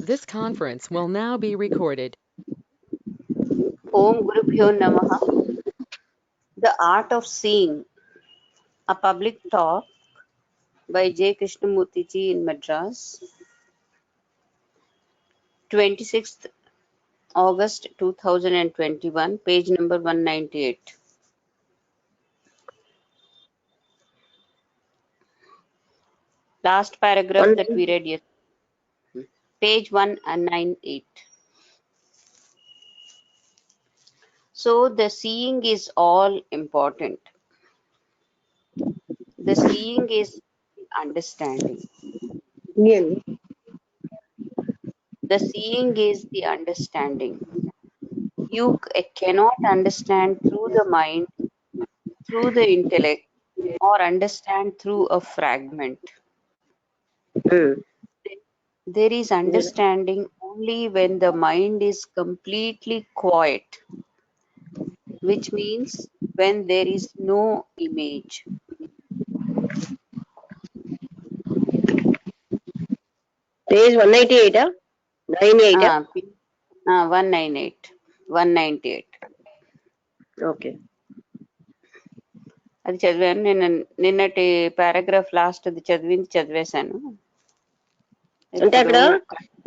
This conference will now be recorded. Om Gurubhyo Namaha. The Art of Seeing, a public talk by J. Krishnamurti ji in Madras, 26th August 2021, page number 198. Last paragraph that we read yesterday. Page 198. So the seeing is all important. The seeing is understanding. The seeing is the understanding. You cannot understand through the mind, through the intellect, or understand through a fragment. There is understanding only when the mind is completely quiet, which means when there is no image. Page 198, 98. 198. 198. Okay. అది చదివాను. నిన్నటి paragraph last అది చదివేశాను. అంటే అక్కడ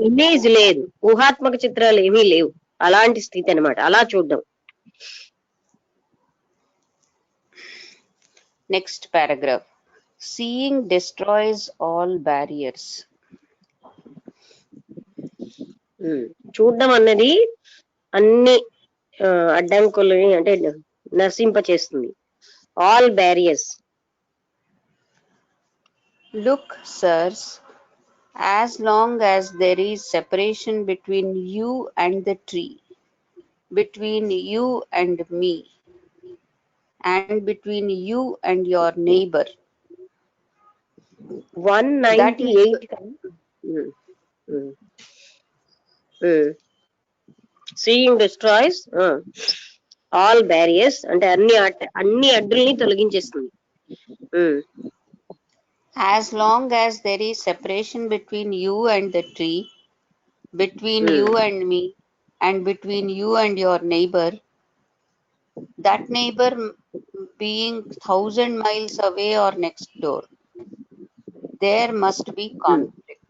image లేదు, ఊహాత్మక చిత్రాలు ఏమీ లేవు, అలాంటి స్థితి అన్నమాట. అలా చూడడం. Next paragraph. Seeing destroys all barriers. చూడడం అన్నది అన్ని అడ్డంకులని అంటే నశింపచేస్తుంది. All barriers. Look, sirs, as long as there is separation between you and the tree, between you and me, and between you and your neighbor, 198. Seeing destroys all barriers అంటే అన్ని అడ్డుల్ని తొలగించేస్తుంది. as long as there is separation between you and the tree, between you and me, and between you and your neighbor, that neighbor being 1,000 miles away or next door, there must be conflict.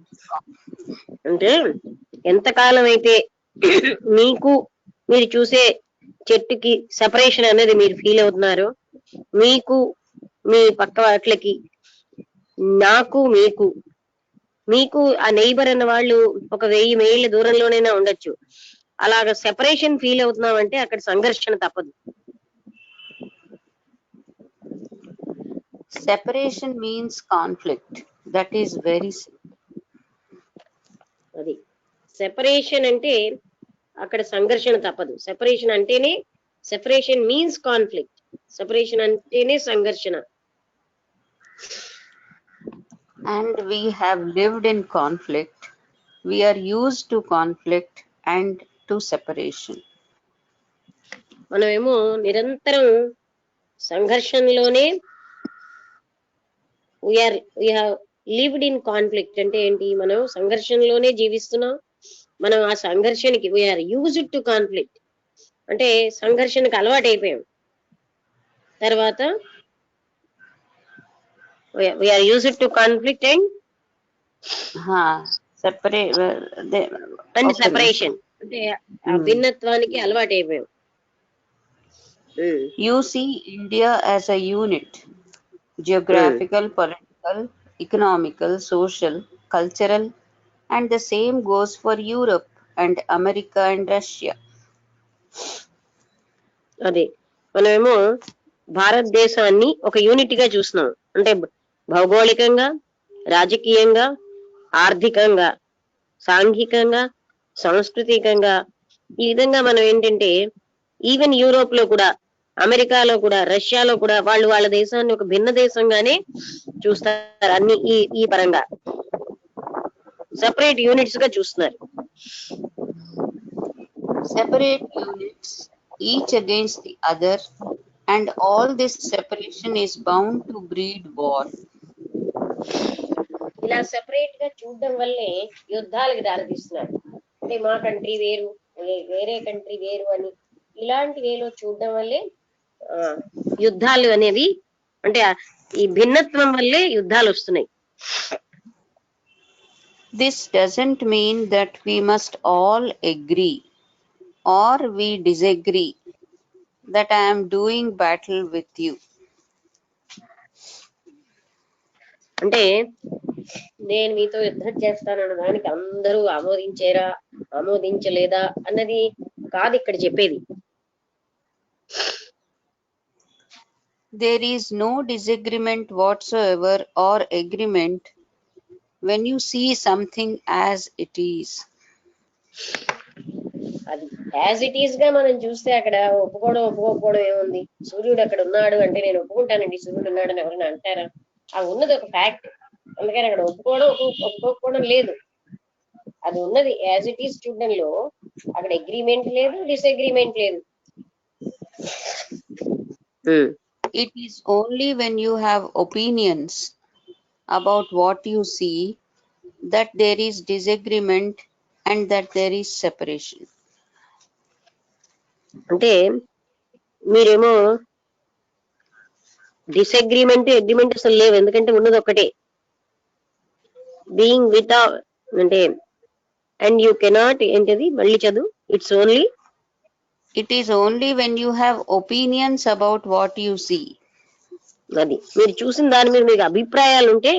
అంటే ఎంతకాలం అయితే మీరు చూసే చెట్టుకి separation అనేది మీరు feel అవుతున్నారో, మీకు మీ పక్క వాట్లకి, నాకు మీకు ఆ నైబర్ అన్న వాళ్ళు ఒక 1000 మైళ్ళ దూరంలోనైనా ఉండొచ్చు. అలాగ సెపరేషన్ ఫీల్ అవుతున్నామంటే అక్కడ సంఘర్షణ తప్పదు. Separation means conflict. That is very simple. అది సెపరేషన్ అంటే అక్కడ సంఘర్షణ తప్పదు. సెపరేషన్ అంటేనే, సెపరేషన్ మీన్స్ కాన్ఫ్లిక్ట్. సెపరేషన్ అంటేనే సంఘర్షణ. And we have lived in conflict. We are used to conflict and to separation. మనమేమో నిరంతరం సంఘర్షణలోనే we have lived in conflict అంటే ఏంటి? మనం సంఘర్షణలోనే జీవిస్తున్నాం. మనం ఆ సంఘర్షణకి we are used to conflict అంటే సంఘర్షణకు అలవాటు అయిపోయాం. తర్వాత we are used to conflict and separation అంటే ఆ భిన్నత్వానికి అలవాటు అయిపోయాం. You see India as a unit, geographical, political, economical, social, cultural, and the same goes for Europe and America and Russia. అదే మనమేమో భారతదేశాన్ని ఒక యూనిట్ గా చూస్తున్నాం. అంటే భౌగోళికంగా, రాజకీయంగా, ఆర్థికంగా, సాంఘికంగా, సాంస్కృతికంగా ఈ విధంగా మనం ఏంటంటే ఈవెన్ యూరోప్ లో కూడా, అమెరికాలో కూడా, రష్యాలో కూడా వాళ్ళు వాళ్ళ దేశాన్ని ఒక భిన్న దేశంగానే చూస్తారు. అన్ని ఈ పరంగా సెపరేట్ యూనిట్స్ గా చూస్తున్నారు. Separate units, each against the other, and all this separation is bound to breed war. ఇలా సెపరేట్ గా చూడడం వల్లే యుద్ధాలకు దారితీస్తున్నారు. అంటే మా కంట్రీ వేరు, వేరే కంట్రీ వేరు అని ఇలాంటి వేలో చూడడం వల్లే ఆ, యుద్ధాలు అనేవి, అంటే ఈ భిన్నత్వం వల్లే యుద్ధాలు వస్తున్నాయి. This doesn't mean that we must all agree or we disagree that I am doing battle with you. అంటే నేను మీతో యుద్ధం చేస్తానన్న దానికి అందరూ ఆమోదించారా ఆమోదించలేదా అన్నది కాదు ఇక్కడ చెప్పేది. There is no disagreement whatsoever or agreement when you see something as it is. అది యాజ్ ఇట్ ఈస్ గా మనం చూస్తే అక్కడ ఒప్పుకోకపోవడం ఏముంది? సూర్యుడు అక్కడ ఉన్నాడు అంటే నేను ఒప్పుకుంటానండి సూర్యుడు ఉన్నాడని ఎవరైనా అంటారా? ఆ ఉన్నది ఒక ఫ్యాక్ట్, అందుకని అక్కడ ఒప్పుకోకపోవడం లేదు. అది ఉన్నది యాజ్ ఇట్ ఈస్ చూడడంలో అక్కడ అగ్రిమెంట్ లేదు, డిసగ్రిమెంట్ లేదు. It is only when you have opinions about what you see that there is disagreement and that there is separation. అంటే మీరేమో డిసగ్రిమెంట్ అగ్రిమెంట్ అసలు లేవు, ఎందుకంటే ఉన్నది ఒకటే. బీయింగ్ విత్ అంటే అండ్ యూ కెనాట్ ఏంటది మళ్ళీ చదువు. It's only It is only when you have opinions about what you see. అది మీరు చూసిన దాని మీద మీకు అభిప్రాయాలు ఉంటే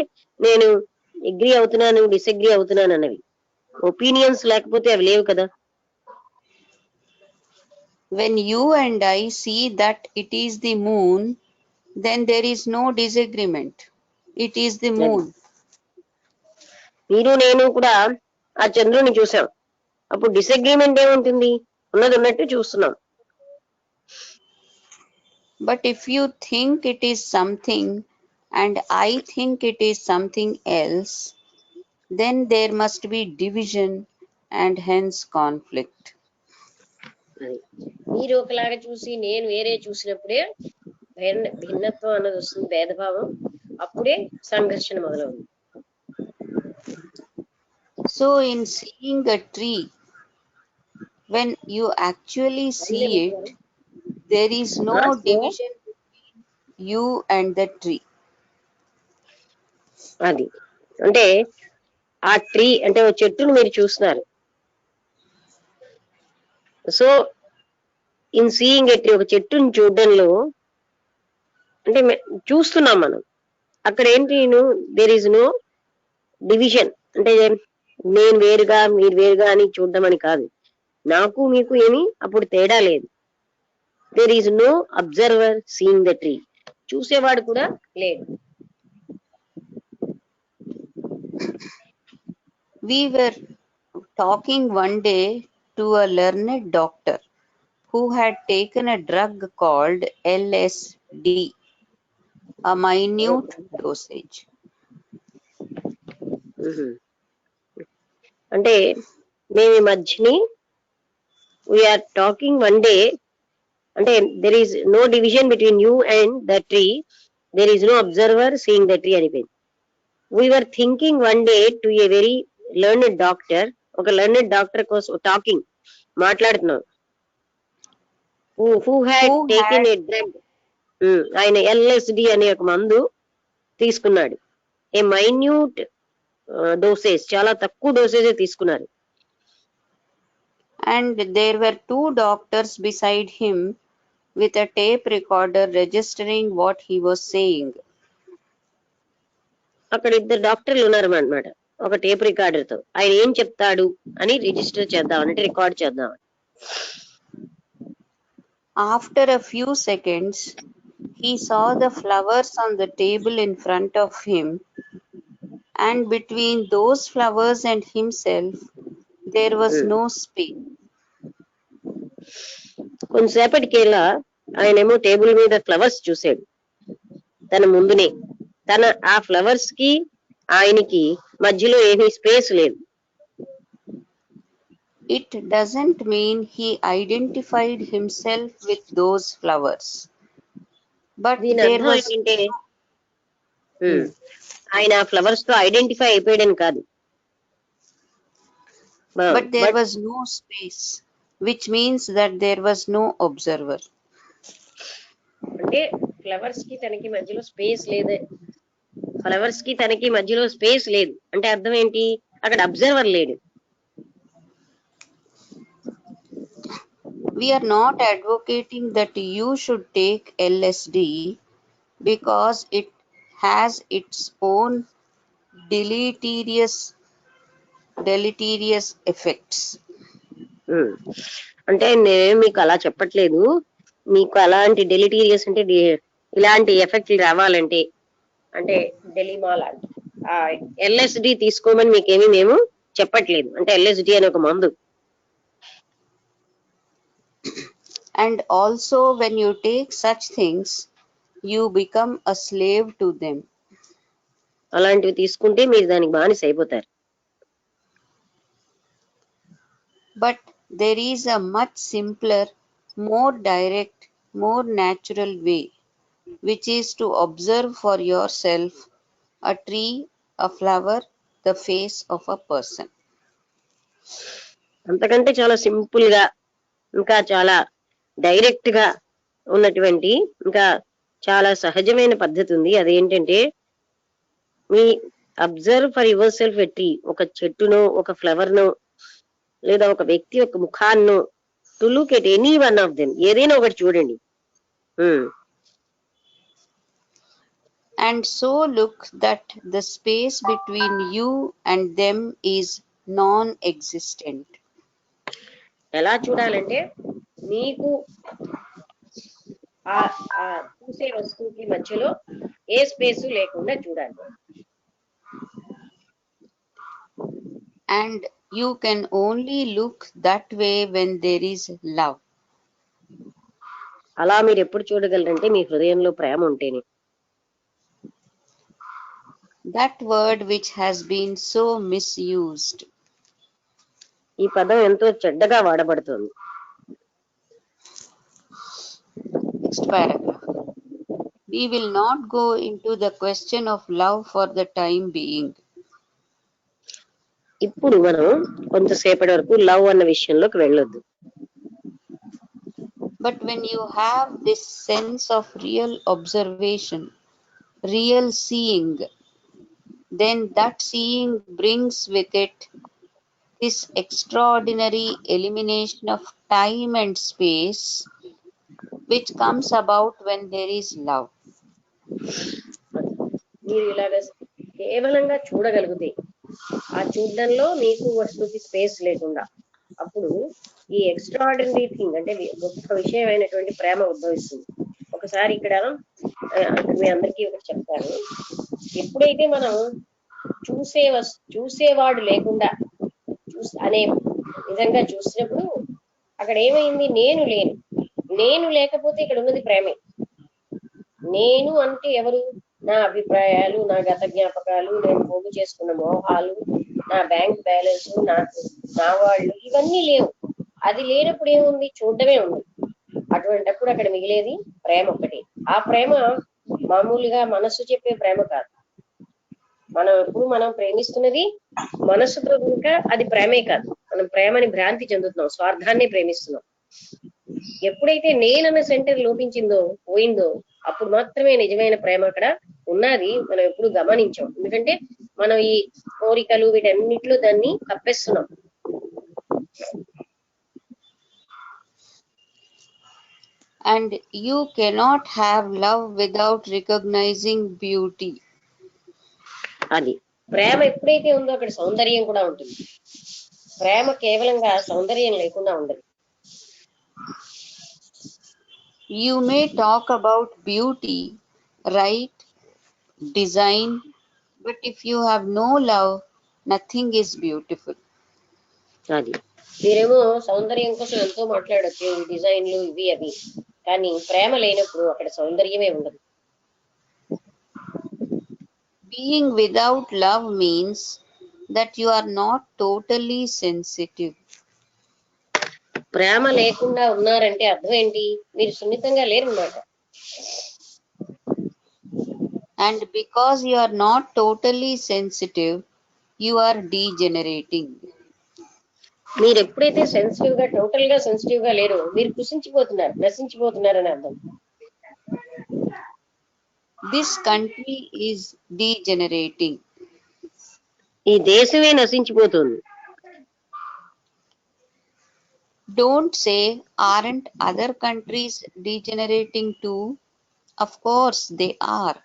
నేను అగ్రి అవుతున్నాను డిసగ్రీ అవుతున్నాను అన్నవి. ఒపీనియన్స్ లేకపోతే అవి లేవు కదా. When you and I see that it is the moon, then there is no disagreement. It is the moon. మీరు నేను కూడా ఆ చంద్రుని చూసాం, అప్పుడు డిసగ్రిమెంట్ ఏముంటుంది? ఉన్నది ఉన్నట్టు చూస్తున్నాం. But if you think it is something and I think it is something else, then there must be division and hence conflict. అది మీరు ఒకలాగా చూసి నేను వేరే చూసినప్పుడే భిన్నత్వం అన్నది వస్తుంది, భేదభావం. అప్పుడే సంఘర్షణ మొదలవుతుంది. So in seeing a tree, when you actually see it, there is no division between you and the tree. అది అంటే ఆ ట్రీ అంటే ఒక చెట్టును మీరు చూస్తున్నారు. So in seeing a tree, ఒక చెట్టుని చూడడంలో అంటే చూస్తున్నాం మనం. అక్కడ ఏంటి? దేర్ ఈజ్ నో డివిజన్, అంటే నేను వేరుగా మీరు వేరుగా అని చూడడం అని కాదు. నాకు మీకు ఏమి అప్పుడు తేడా లేదు. There is no observer seeing the tree, చూసేవాడు కూడా లేడు. We were talking one day to a learned doctor who had taken a drug called LSD, a minute dosage. అంటే మేము ఈ మధ్యని వీఆర్ టాకింగ్ వన్ డే, అంటే there is no division between you and the tree, there is no observer seeing the tree అనిపోయింది. We're thinking one day to a very learned doctor, ఒక learned doctor కోసం talking మాట్లాడుతున్నాం. Who had taken a drug, ఆయన LSD అనే ఒక మందు తీసుకున్నాడు. ఏ minute dosage, చాలా తక్కువ డోసేజే తీసుకున్నారు. And there were two doctors beside him with a tape recorder registering what he was saying. అక్కడ ఇద్దరు డాక్టర్లు ఉన్నారు అన్నమాట, ఒక టేప్ రికార్డర్ తో. ఆయన ఏం చెప్తాడు అని రిజిస్టర్ చేద్దాం అంటే రికార్డ్ చేద్దాం. After a few seconds, he saw the flowers on the table in front of him, and between those flowers and himself, there was no space. కొంతసేపటికేలా ఆయనేమో టేబుల్ మీద ఫ్లవర్స్ చూసాడు తన ముందునే. తన ఆ ఫ్లవర్స్ కి ఆయనకి మధ్యలో ఏమీ స్పేస్ లేదు. It doesn't mean he identified himself with those flowers, but దీని there అర్థం was ఏంటంటే ఆయన ఫ్లవర్స్ తో ఐడెంటిఫై అయిపోయాడని కాదు. But there but was no space, which means that there was no observer. అంటే ఫ్లవర్స్ కి తనకి మధ్యలో స్పేస్ లేదు. ఫ్లవర్స్ కి తనకి మధ్యలో స్పేస్ లేదు అంటే అర్థం ఏంటి? అక్కడ అబ్జర్వర్ లేడు. We are not advocating that you should take LSD because it has its own deleterious effects. ఉమ్. అంటే నేను మీకు అలా చెప్పట్లేదు. మీకు అలాంటి డెలిటీరియస్ అంటే ఇలాంటి ఎఫెక్ట్లు రావాలంటే అంటే డెలిమాల్ ఆ ఎల్ఎస్డి తీసుకోమని మీకేమీ మేము చెప్పట్లేదు. అంటే ఎల్ఎస్డి అనే ఒక మందు. And also when you take such things, you become a slave to them. అలాంటివి తీసుకుంటే మీరు దానికి బానిస అయిపోతారు. But there is a much simpler, more direct, more natural way, which is to observe for yourself a tree, a flower, the face of a person. అంతకంటే చాలా simple గా ఇంకా చాలా డైరెక్ట్ గా ఉన్నటువంటి ఇంకా చాలా సహజమైన పద్ధతి ఉంది. అదేంటంటే మీ observe for yourself a tree, ఒక చెట్టును, ఒక ఫ్లవర్ ను, లేదా ఒక వ్యక్తి యొక్క ముఖాన్ని, to look at any one of them, ఏదైనా ఒకటి చూడండి. And so look that the space between you and them is non-existent. ఎలా చూడాలంటే మీకు ఆ ఆ చూసే వస్తువుకి మధ్యలో ఏ స్పేస్ లేకుండా చూడాలి. And you can only look that way when there is love. అలా మీరు ఎప్పుడు చూడగలరంటే మీ హృదయంలో ప్రేమ ఉంటేనే. That word which has been so misused. ఈ పదం ఎంతో చెడ్డగా వాడబడుతుంది. Next paragraph. We will not go into the question of love for the time being. ఇప్పుడు మనం కొంతసేపటి వరకు లవ్ అన్న విషయంలోకి వెళ్ళొద్దు. But when you have this sense of real observation, real seeing, then that seeing brings with it this extraordinary elimination of time and space which comes about when there is love. మీరు ఇలాగ కేవలంగా చూడగలిగితే ఆ చూడడంలో మీకు వస్తువుకి space లేకుండా అప్పుడు ఈ extraordinary thing అంటే గొప్ప విషయమైనటువంటి ప్రేమ ఉద్భవిస్తుంది. ఒకసారి ఇక్కడ మీ అందరికీ ఒకటి చెప్తాను. ఎప్పుడైతే మనం చూసేవాడు లేకుండా అనే విధంగా చూసినప్పుడు అక్కడ ఏమైంది? నేను లేకపోతే ఇక్కడ ఉన్నది ప్రేమే. నేను అంటే ఎవరు? నా అభిప్రాయాలు, నా గత జ్ఞాపకాలు, నేను పోగు చేసుకున్న మోహాలు, నా బ్యాంక్ బ్యాలెన్స్, నా వాళ్ళు, ఇవన్నీ లేవు. అది లేనప్పుడు ఏముంది? చూడడమే ఉంది. అటువంటిప్పుడు అక్కడ మిగిలేది ప్రేమ ఒక్కటి. ఆ ప్రేమ మామూలుగా మనస్సు చెప్పే ప్రేమ కాదు. మనం ప్రేమిస్తున్నది మనస్సుతో కనుక అది ప్రేమే కాదు. మనం ప్రేమని భ్రాంతి చెందుతున్నాం, స్వార్థాన్ని ప్రేమిస్తున్నాం. ఎప్పుడైతే నేనన్న సెంటర్ లోపించిందో, పోయిందో, అప్పుడు మాత్రమే నిజమైన ప్రేమ అక్కడ ఉన్నది. మనం ఎప్పుడు గమనించాం. ఎందుకంటే మనం ఈ కోరికలు వీటన్నిటిలో దాన్ని కప్పేస్తున్నాం. And you cannot have love without recognizing beauty. అది ప్రేమ ఎప్పుడైతే ఉందో అక్కడ సౌందర్యం కూడా ఉంటుంది. ప్రేమ కేవలంగా సౌందర్యం లేకుండా ఉండదు. You may talk about beauty, right, design, but if you have no love, nothing is beautiful. అది మీరేమో సౌందర్యం కోసం ఎంతో మాట్లాడచ్చు, డిజైన్లు ఇవి అవి, కానీ ప్రేమ లేనప్పుడు అక్కడ సౌందర్యమే ఉండదు. Being without love means that you are not totally sensitive. ప్రేమ లేకుండా ఉన్నారంటే అర్థం ఏంటి? మీరు సున్నితంగా లేరన్నమాట. And because you are not totally sensitive, you are degenerating. మీరు ఎప్పుడైతే సెన్సిటివ్ గా టోటల్ గా సెన్సిటివ్ గా లేరో మీరు కృషించిపోతున్నారు, నశించిపోతున్నారు అని అర్థం. This country is degenerating. ఈ దేశమే నశించిపోతుంది. Don't say, aren't other countries degenerating too? Of course they are.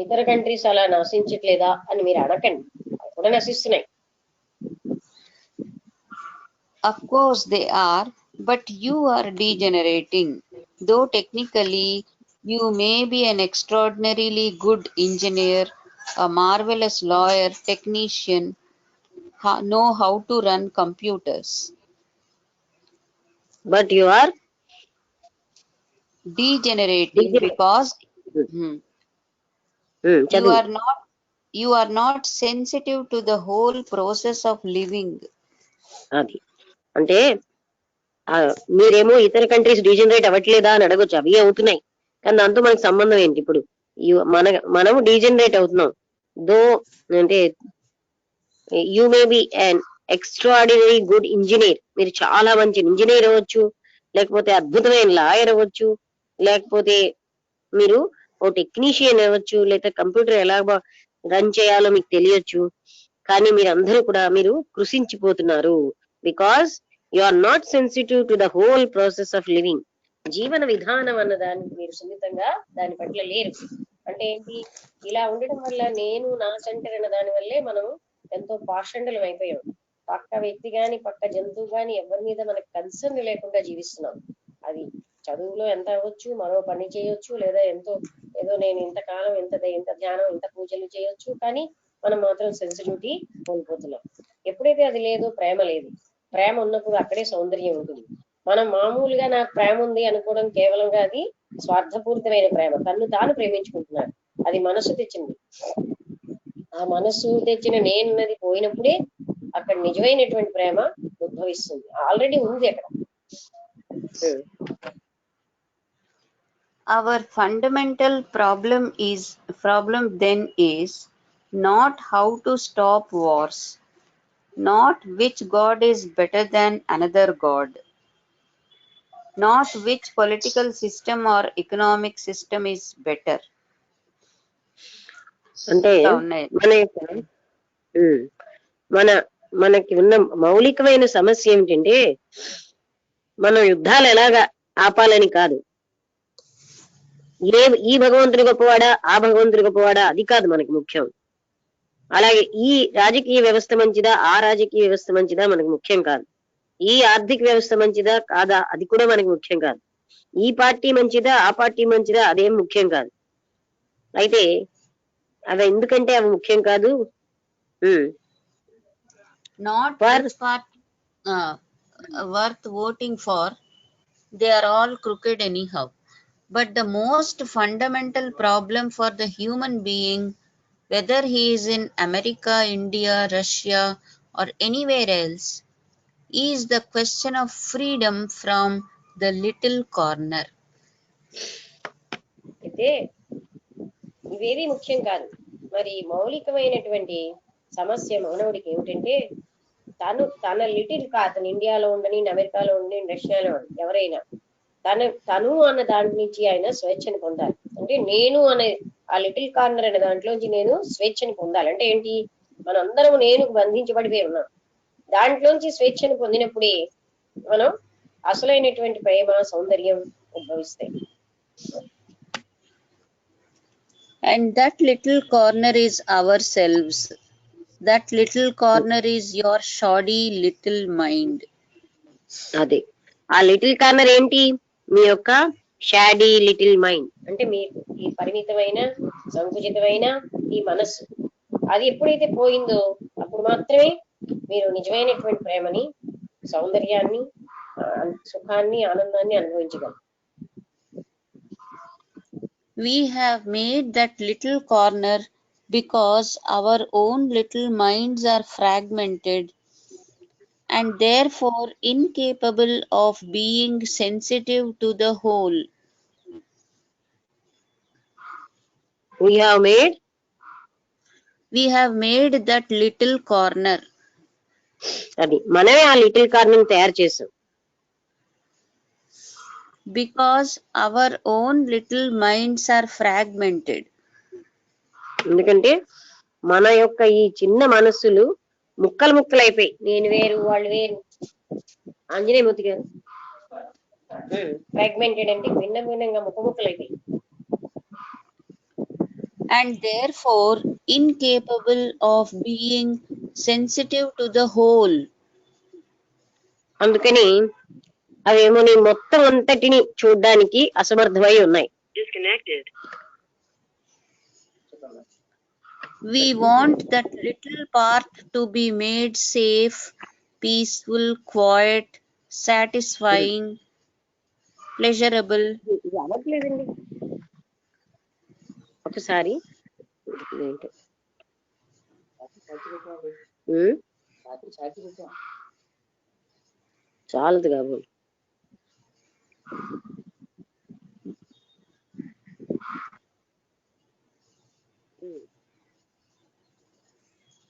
ఇతర కంట్రీస్ అలా నశించట్లేదా అని మీరు అనకండి, అవి కూడా నశిస్తున్నాయి. Of course they are, but you are degenerating. Though technically you may be an extraordinarily good engineer, a marvelous lawyer, technician, know how to run computers. But you are Degenerating because you చదువు. are not sensitive to the whole process of living. అది అంటే మీరేమో ఇతర countries degenerate అవ్వట్లేదా అని అడగొచ్చు, అవి అవుతున్నాయి, కానీ దాంతో మనకి సంబంధం ఏంటి? ఇప్పుడు మనము డీజనరేట్ అవుతున్నాం. దో అంటే you may be an extraordinary good engineer, మీరు చాలా మంచి ఇంజనీర్ అవ్వచ్చు, లేకపోతే అద్భుతమైన లాయర్ అవ్వచ్చు, లేకపోతే మీరు ఓ టెక్నీషియన్ అవ్వచ్చు, లేకపోతే కంప్యూటర్ ఎలా రన్ చేయాలో మీకు తెలియచ్చు. కానీ మీరందరూ కూడా మీరు కృషించిపోతున్నారు. Because you are not sensitive to the whole process of living. జీవన విధానం అన్న దానికి మీరు సున్నితంగా దాని పట్ల లేరు. అంటే ఏంటి? ఇలా ఉండడం వల్ల నేను నా సెంటర్ అన్న దాని వల్లే మనం ఎంతో పాషండలం అయిపోయాం. పక్క వ్యక్తి గాని పక్క జంతువు గాని ఎవరి మీద మనకు కన్సర్న్ లేకుండా జీవిస్తున్నాం. అది చదువులో ఎంత అవ్వచ్చు, మరో పని చేయొచ్చు, లేదా ఏదో నేను ఇంతకాలం ఇంత ధ్యానం ఇంత పూజలు చేయొచ్చు, కానీ మనం మాత్రం సెన్సిటివిటీ కోల్పోతున్నాం. ఎప్పుడైతే అది లేదో ప్రేమ లేదు. ప్రేమ ఉన్నప్పుడు అక్కడే సౌందర్యం ఉంటుంది. మనం మామూలుగా నాకు ప్రేమ ఉంది అనుకోవడం కేవలంగా అది స్వార్థపూరితమైన ప్రేమ. తన్ను తాను ప్రేమించుకుంటున్నాడు, అది మనసు తెచ్చింది. ఆ మనస్సు తెచ్చిన నేనున్నది పోయినప్పుడే అక్కడ నిజమైనటువంటి ప్రేమ ఉద్భవిస్తుంది. ఆల్రెడీ ఉంది అక్కడ. Our fundamental problem then is not how to stop wars, not which god is better than another god, not which political system or economic system is better. అంటే మన యొక్క మనకి ఉన్న మౌలికమైన సమస్య ఏమిటంటే మనం యుద్ధాలు ఎలాగా ఆపాలని కాదు. ఈ భగవంతుడి గొప్పవాడా ఆ భగవంతుడి గొప్పవాడా అది కాదు మనకి ముఖ్యం. అలాగే ఈ రాజకీయ వ్యవస్థ మంచిదా ఆ రాజకీయ వ్యవస్థ మంచిదా మనకు ముఖ్యం కాదు. ఈ ఆర్థిక వ్యవస్థ మంచిదా కాదా అది కూడా మనకి ముఖ్యం కాదు. ఈ పార్టీ మంచిదా ఆ పార్టీ మంచిదా అదేం ముఖ్యం కాదు. అయితే అవి ఎందుకంటే అవి ముఖ్యం కాదు. Not which party worth voting for, they are all crooked anyhow. But the most fundamental problem for the human being, whether he is in America, India, Russia, or anywhere else, is the question of freedom from the little corner. అయితే ఇవేవి ముఖ్యం కాదు. మరి మౌలికమైనటువంటి సమస్య మానవుడికి ఏమిటంటే తన little అతను ఇండియాలో ఉండని, అమెరికాలో ఉండని, రష్యాలో ఉండని, ఎవరైనా తను అన్న దాంట్ నుంచి ఆయన స్వేచ్ఛను పొందాలి. అంటే నేను అనే ఆ లిటిల్ కార్నర్ అనే దాంట్లోంచి నేను స్వేచ్ఛని పొందాలి. అంటే ఏంటి? మనందరం నేను బంధించబడిపోయి ఉన్నాం. దాంట్లోంచి స్వేచ్ఛను పొందినప్పుడే మనం అసలైనటువంటి ప్రేమ సౌందర్యం ఉద్భవిస్తాయి. And that little corner is ourselves. That little corner is your shoddy little mind. అదే ఆ లిటిల్ కార్నర్ ఏంటి? మీ యొక్క షాడీ లిటిల్ మైండ్. అంటే మీ ఈ పరిమితమైన సంకుచితమైన ఈ మనస్సు, అది ఎప్పుడైతే పోయిందో అప్పుడు మాత్రమే మీరు నిజమైనటువంటి ప్రేమని, సౌందర్యాన్ని, సుఖాన్ని, ఆనందాన్ని అనుభవించగలరు. We have made that little corner because our own little minds are fragmented and therefore incapable of being sensitive to the whole. We have made that little corner అది మనమే ఆ లిటిల్ కార్నర్ తయారు చేసాం. because our own little minds are fragmented. ఎందుకంటే మన యొక్క ఈ చిన్న మనస్సులు ముక్కలు ముక్కలు అయిపోయి, నేను వేరు వాళ్ళు వేరు. ఆంజనేయమూర్తి గారు ఫ్రాగ్మెంటెడ్ అంటే భిన్న భిన్నంగా ముక్క ముక్కలు అయిపోయి, and therefore incapable of being sensitive to the whole. అందుకని అవేమో నీ మొత్తం అంతటిని చూడ్డానికి అసమర్థమై ఉన్నాయి. We want that little part to be made safe, peaceful, quiet, satisfying, pleasurable. ఇది అవ్వట్లేదండి. ఒకసారి ఏంటో. చాలదు కాబోలు.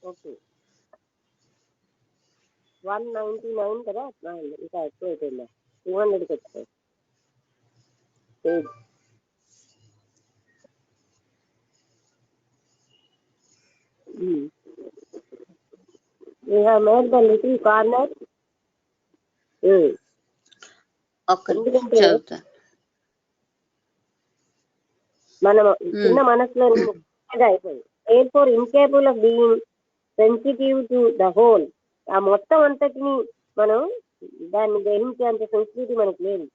ఓకే 199 కదా, ఇంకా ఎక్కువ అయిపోయిందా? 200కి వచ్చాయి. We have made the little corner. ఎందుకంటే మనం చిన్న మనసులో అయిపోయింది. therefore incapable of being sensitive to the whole. ఆ మొత్తం అంతటిని మనం దాన్ని గ్రహించేంత సెన్సిటివిటీ మనకు లేదు.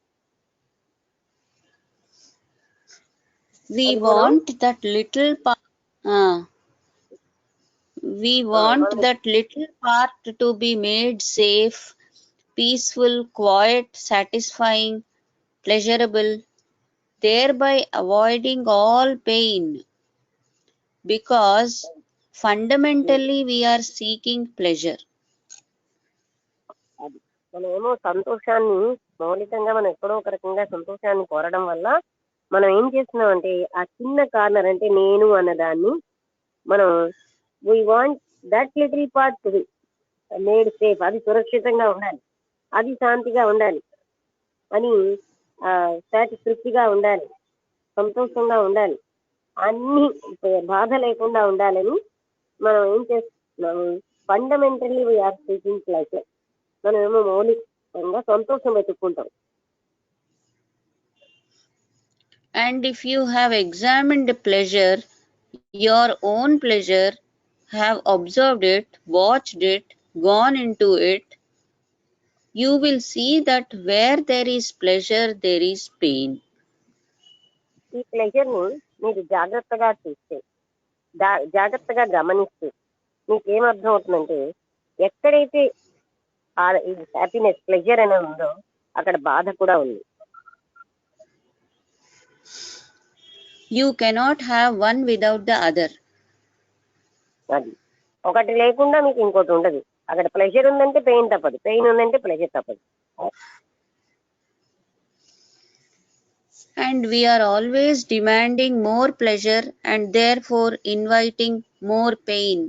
We want that little part to be made safe, peaceful, quiet, satisfying, pleasurable, thereby avoiding all pain, because fundamentally we are seeking pleasure. మనం ఏమో సంతోషాన్ని మౌలికంగా మనం ఎక్కడో ఒక రకంగా సంతోషాన్ని కోరడం వల్ల మనం ఏం చేస్తున్నాం అంటే ఆ చిన్న కార్నర్ అంటే నేను అన్నదాన్ని మనం we want that little part to be made safe. అది సురక్షితంగా ఉండాలి, అది శాంతిగా ఉండాలి అని, తృప్తిగా ఉండాలి, సంతోషంగా ఉండాలి, అన్ని బాధ లేకుండా ఉండాలని మనం ఏం చేస్తున్నాము? Fundamentally we are seeking pleasure. మనం ఏమో మౌలికంగా సంతోషం వెతుక్కుంటాం. And if you have examined pleasure, your own pleasure, have observed it, watched it, gone into it, you will see that where there is pleasure, there is pain. ఈ pleasure ని మీరు జాగ్రత్తగా చూస్తే, జాగ్రత్తగా గమనిస్తే మీకు ఏమర్థం అవుతుందంటే, ఎక్కడైతే హ్యాపీనెస్ ప్లెజర్ అనేది ఉందో అక్కడ బాధ కూడా ఉంది. You cannot have one without the other. అది ఒకటి లేకుండా మీకు ఇంకోటి ఉండదు. అక్కడ ప్లెజర్ ఉందంటే పెయిన్ తప్పదు, పెయిన్ ఉందంటే ప్లెజర్ తప్పదు. And we are always demanding more pleasure and therefore inviting more pain.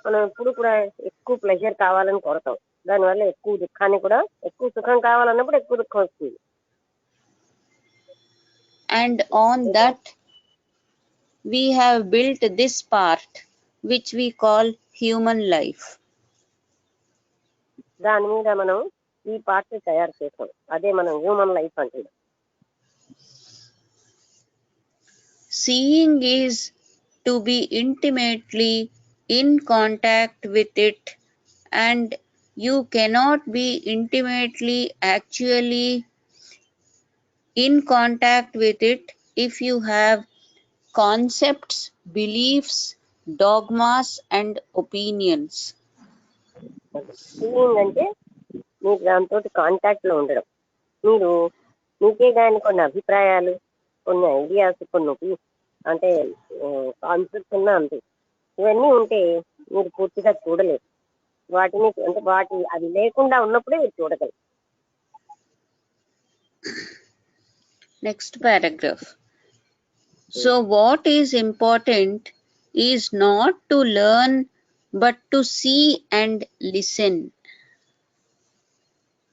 మనం ఎప్పుడు కూడా ఎక్కువ ప్లెజర్ కావాలని కోరతాం, దానివల్ల ఎక్కువ దుఃఖాన్ని కూడా, ఎక్కువ సుఖం కావాలన్నప్పుడు ఎక్కువ దుఃఖం వస్తుంది. And on that we have built this part which we call human life. దాని మీద మనం ఈ పార్ట్ తయారు చేస్తాం, అదే మనం హ్యూమన్ లైఫ్ అంటున్నాం. Seeing is to be intimately in contact with it, and you cannot be intimately actually in contact with it if you have concepts, beliefs, dogmas and opinions. Seeing అంటే మీకు దాంతో contact లో ఉండడం. మీరు మీకే కానీ కొన్ని అభిప్రాయాలు, కొన్ని ఐడియాస్, కొన్ని అంటే కాన్సెప్ట్స్ ఉన్నా అంతే, ఇవన్నీ ఉంటే మీరు పూర్తిగా చూడలేరు వాటిని. అంటే అది లేకుండా ఉన్నప్పుడే మీరు చూడగలరు. Next paragraph. So what is important is not to learn but to see and listen.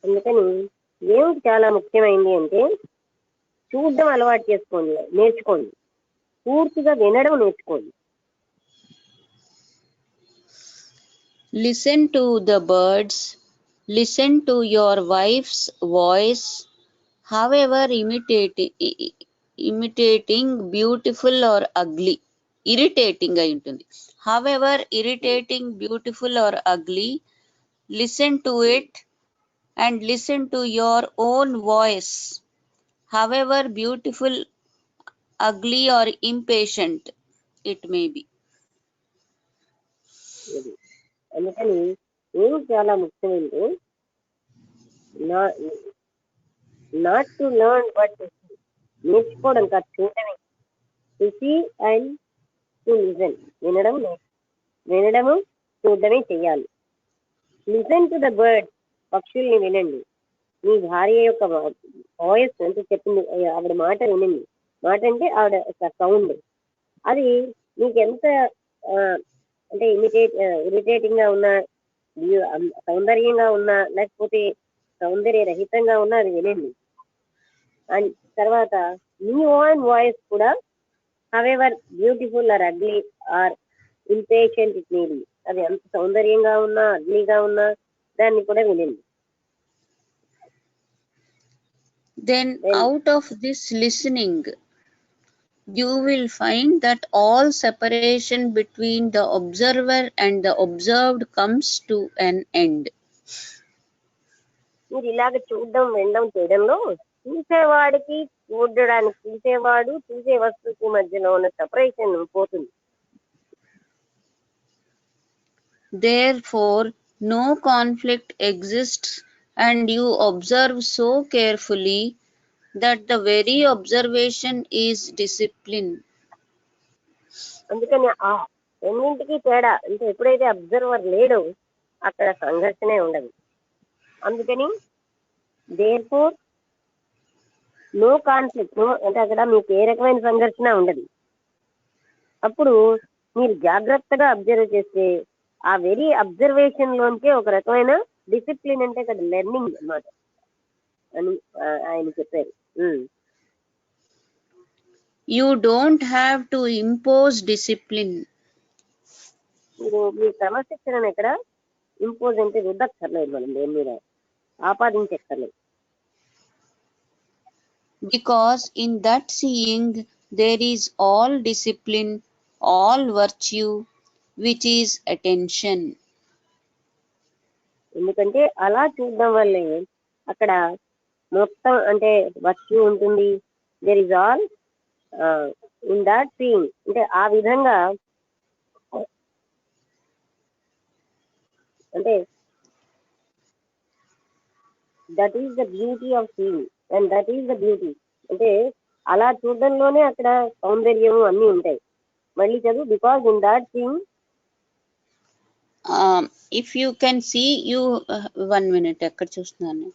అందుకని ఏమిటి చాలా ముఖ్యమైనది అంటే చూడడం అలవాటు చేసుకోండి, నేర్చుకోండి, పూర్తిగా వినడం నేర్చుకోండి. Listen to the birds, listen to your wife's voice, however imitating beautiful or ugly. Irritating అయి ఉంటుంది. However irritating, beautiful or ugly, listen to it and listen to your own voice, however beautiful, ugly or impatient it may be. ఇది అందుకని ఏమిటి చాలా ముఖ్యమైనది not to learn but నేర్చుకోవడం కాదు, చూడటమే. To see and to listen, వినడము చూడడమే చెయ్యాలి. లిజన్ టు ద బర్డ్, పక్షుల్ని వినండి. మీ భార్య యొక్క వాయిస్ అంటే చెప్పింది, ఆవిడ మాట వినండి. మాట అంటే ఆవిడ సౌండ్, అది మీకు ఎంత అంటే ఇరిటేటింగ్ గా ఉన్నా, సౌందర్యంగా ఉన్నా, లేకపోతే సౌందర్య రహితంగా ఉన్నా అది వినండి. అండ్ తర్వాత మీ ఓన్ వాయిస్ కూడా however beautiful or ugly or impatient it may be, అది ఎంత సౌందర్యంగా ఉన్నా అగ్లీగా ఉన్నా దాన్ని కూడా వినండి. Then out of this listening, you will find that all separation between the observer and the observed comes to an end. మీరు ఇలాగ చూడడం వినడం చేయడంలో చూసేవాడికి చూసేవాడు చూసే వస్తువుకి మధ్యలో ఉన్న సెపరేషన్ పోతుంది. Therefore, no conflict exists and you observe so carefully that the very observation is discipline. అందుకని ఆ రెండింటికి తేడా అంటే ఎప్పుడైతే అబ్జర్వర్ లేడో అక్కడ సంఘర్షణే ఉండదు. అందుకని దేర్ఫోర్ నో కాన్ఫ్లిక్ట్, నో అంటే అక్కడ మీకు ఏ రకమైన సంఘర్షణ ఉండదు. అప్పుడు మీరు జాగ్రత్తగా అబ్జర్వ్ చేస్తే ఆ వెరీ అబ్జర్వేషన్ లోంచే ఒక రకమైన డిసిప్లిన్ అంటే కదా లెర్నింగ్ అన్నమాట అని ఆయన చెప్పారు. You don't have to impose discipline. మీరు మీ క్రమశిక్షణను ఎక్కడ ఇంపోజ్ అంటే రుద్దక్కర్లేదు, మనం దేని మీద ఆపాదించక్కర్లేదు. Because in that seeing there is all discipline, all virtue, which is attention. ఎందుకంటే అలా చూడడం వల్లే అక్కడ మొత్తం అంటే వర్చ్యూ ఉంటుంది. There is all in that seeing, అంటే ఆ విధంగా అంటే that is the beauty of seeing and that is the beauty, అంటే అలా చూడడంలోనే అక్కడ సౌందర్యము అన్నీ ఉంటాయి. మళ్ళీ చదువు. Because in that seeing If you can see, you 1 minute ఎక్కడ చూస్తున్నాను.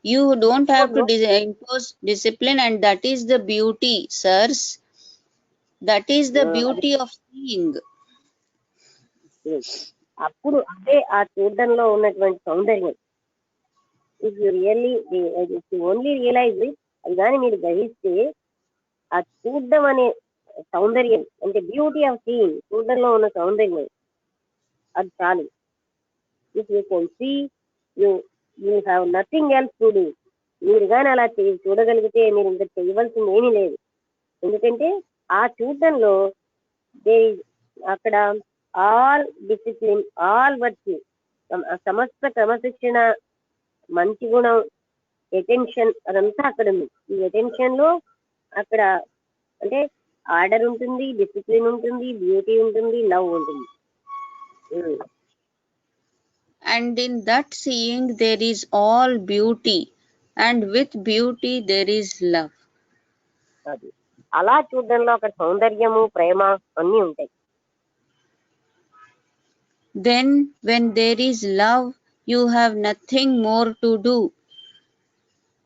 You don't have to impose discipline and that is the beauty, sirs. That is the beauty of seeing. అప్పుడు అదే ఆ చూడడంలో ఉన్నటువంటి సౌందర్యం. If you really if you only realise it, అది కానీ మీరు గ్రహిస్తే ఆ చూడడం అనే సౌందర్యం అంటే బ్యూటీ ఆఫ్ సీయింగ్, చూడడంలో ఉన్న సౌందర్యం అది చాలు. If you can see you have nothing else to do. మీరు కానీ అలా చూడగలిగితే మీరు ఇంకా చేయవలసింది ఏమీ లేదు. ఎందుకంటే ఆ చూడడంలో అక్కడ ఆల్ డిసిప్లిన్, ఆల్ వర్చ్యూ, సమస్త క్రమశిక్షణ, మంచి గుణం, అటెన్షన్, అదంతా అక్కడ ఉంది. ఈ అటెన్షన్ లో అక్కడ అంటే ఆర్డర్ ఉంటుంది, డిసిప్లిన్ ఉంటుంది, బ్యూటీ ఉంటుంది, లవ్ ఉంటుంది. And in that seeing there is all beauty, and with beauty there is love. అది అలా చూడడంలో అక్కడ సౌందర్యము, ప్రేమ అన్నీ ఉంటాయి. Then when there is love, you have nothing more to do.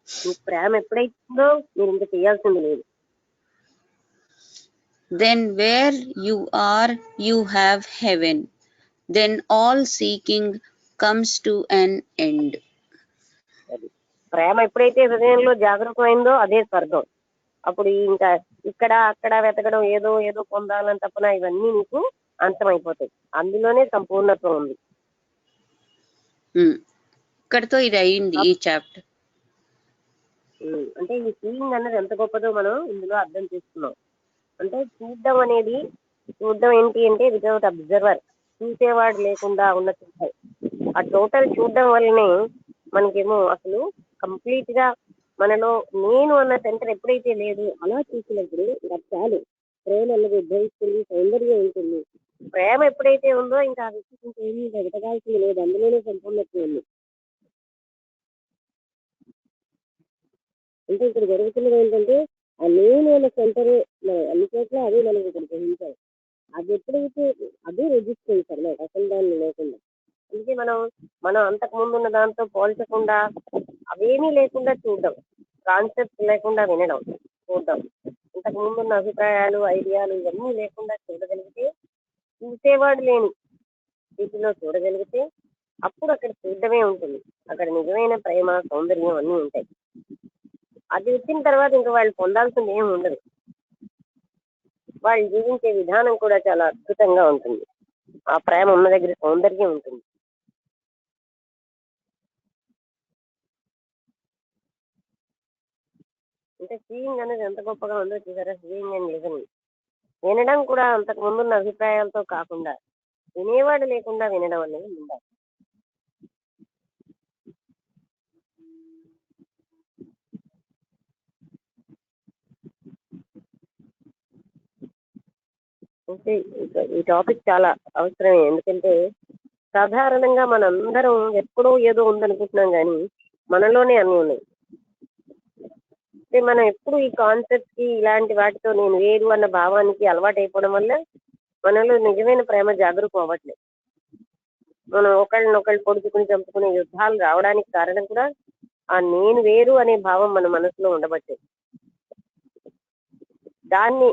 మీకు ప్రేమ ఎప్పుడైతుందో మీరు ఇంకా చేయాల్సింది లేదు. Then where you are, you have heaven. Then all seeking comes to an end. అది ప్రేమ ఎప్పుడైతే హృదయంలో జాగృతమైందో అదే స్వర్గం. అప్పుడు ఇంకా ఇక్కడ అక్కడ వెతకడం ఏదో ఏదో పొందాలని తప్పన ఇవన్నీ నీకు అంతమైపోతాయి. అందులోనే సంపూర్ణత్వం ఉంది. ఇక్కడతో ఇది అయింది ఈ చాప్టర్. అంటే ఈ సీయింగ్ అన్నది ఎంత గొప్పదో మనం ఇందులో అర్థం చేసుకున్నాం. అంటే చూడడం ఏంటి అంటే వితౌట్ అబ్జర్వర్, చూసేవాడు లేకుండా ఉన్న చూస్తాయి. ఆ టోటల్ చూడడం వల్లనే మనకేమో అసలు కంప్లీట్ గా మనలో నేను అన్న సెంటర్ ఎప్పుడైతే లేదు అలా చూసినప్పుడు ఇంకా చాలు, ప్రేమ అన్నది ఉద్భవిస్తుంది, సౌందర్యం ఉంటుంది. ప్రేమ ఎప్పుడైతే ఉందో ఇంకా ఆ వ్యక్తికి ఇంకేమీ వెతకాల్సింది లేదు, అందులోనే సంపూర్ణత్వం ఉంది. అంటే ఇక్కడ జరుగుతున్నది ఏంటంటే ఆ నేను అన్న సెంటర్ అన్ని చోట్ల అదే మనకి ఇక్కడ గ్రహించాలి. అది ఎప్పుడైతే అదే రిజిస్టర్ చేశారు నాకు అసలు దాన్ని లేకుండా. అందుకే మనం అంతకు ముందు ఉన్న దాంతో పోల్చకుండా అవేమీ లేకుండా చూడడం, కాన్సెప్ట్ లేకుండా వినడం, చూడడం, ఇంతకు ముందున్న అభిప్రాయాలు ఐడియాలు ఇవన్నీ లేకుండా చూడగలిగితే, చూసేవాడు లేని స్థితిలో చూడగలిగితే అప్పుడు అక్కడ చూడడమే ఉంటుంది. అక్కడ నిజమైన ప్రేమ సౌందర్యం అన్నీ ఉంటాయి. అది వచ్చిన తర్వాత ఇంకా వాళ్ళు పొందాల్సింది ఏమి ఉండదు. వాళ్ళు జీవించే విధానం కూడా చాలా అద్భుతంగా ఉంటుంది. ఆ ప్రేమ ఉన్న దగ్గర సౌందర్యం ఉంటుంది. అంటే సీయింగ్ అనేది ఎంత గొప్పగా ఉందో చూసారా. సీయింగ్ అండ్ లిజనింగ్, వినడం కూడా అంతకు ముందున్న అభిప్రాయాలతో కాకుండా వినేవాడు లేకుండా వినడం అనేది ఉండాలి. అంటే ఈ టాపిక్ చాలా అవసరమే. ఎందుకంటే సాధారణంగా మనందరం ఎప్పుడో ఏదో ఉందనుకుంటున్నాం కానీ మనలోనే అన్ని ఉన్నాయి. అంటే మనం ఎప్పుడు ఈ కాన్సెప్ట్ కి ఇలాంటి వాటితో నేను వేరు అన్న భావానికి అలవాటు అయిపోవడం వల్ల మనలో నిజమైన ప్రేమ జాగరూకం అవ్వట్లేదు. మనం ఒకళ్ళనొకళ్ళు పొడుచుకుని చంపుకునే యుద్ధాలు రావడానికి కారణం కూడా ఆ నేను వేరు అనే భావం మన మనసులో ఉండబట్టే. దాన్ని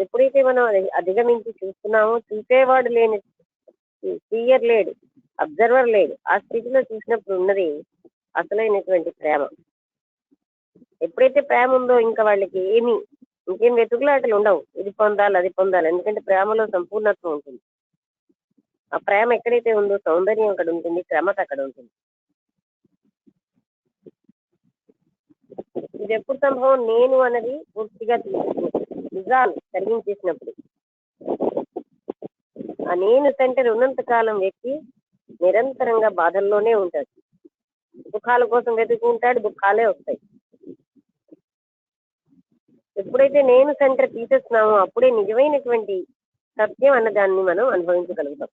ఎప్పుడైతే మనం అధిగమించి చూస్తున్నామో, చూసేవాడు లేని, సీయర్ లేడు, అబ్జర్వర్ లేడు, ఆ స్థితిలో చూసినప్పుడు ఉన్నది అసలైనటువంటి ప్రేమ. ఎప్పుడైతే ప్రేమ ఉందో ఇంకా వాళ్ళకి ఇంకేం వెతుకులాటలు ఉండవు, ఇది పొందాలి అది పొందాలి. ఎందుకంటే ప్రేమలో సంపూర్ణత్వం ఉంటుంది. ఆ ప్రేమ ఎక్కడైతే ఉందో సౌందర్యం అక్కడ ఉంటుంది, క్రమత అక్కడ ఉంటుంది. ఇది ఎప్పుడు సంభవం? నేను అన్నది పూర్తిగా నిజాలు కలిగించేసినప్పుడు. ఆ నేను సెంటర్ ఉన్నంత కాలం వ్యక్తి నిరంతరంగా బాధల్లోనే ఉంటాడు. సుఖాల కోసం వెతుకుంటాడు, దుఃఖాలే వస్తాయి. ఎప్పుడైతే నేను సెంటర్ తీసేస్తున్నామో అప్పుడే నిజమైనటువంటి సత్యం అన్న దాన్ని మనం అనుభవించగలుగుతాం.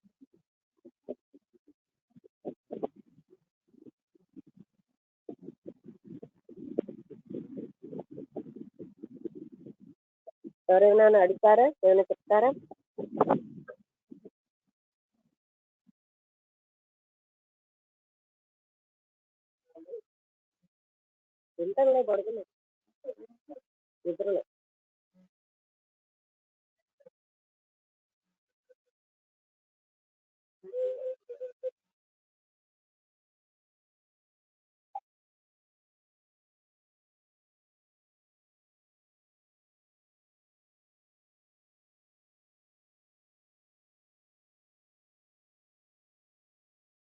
ఎవరైనా అడుగుతారా? ఏమైనా చెప్తారా? వింటంలో పడుకున్నా నిద్రలో.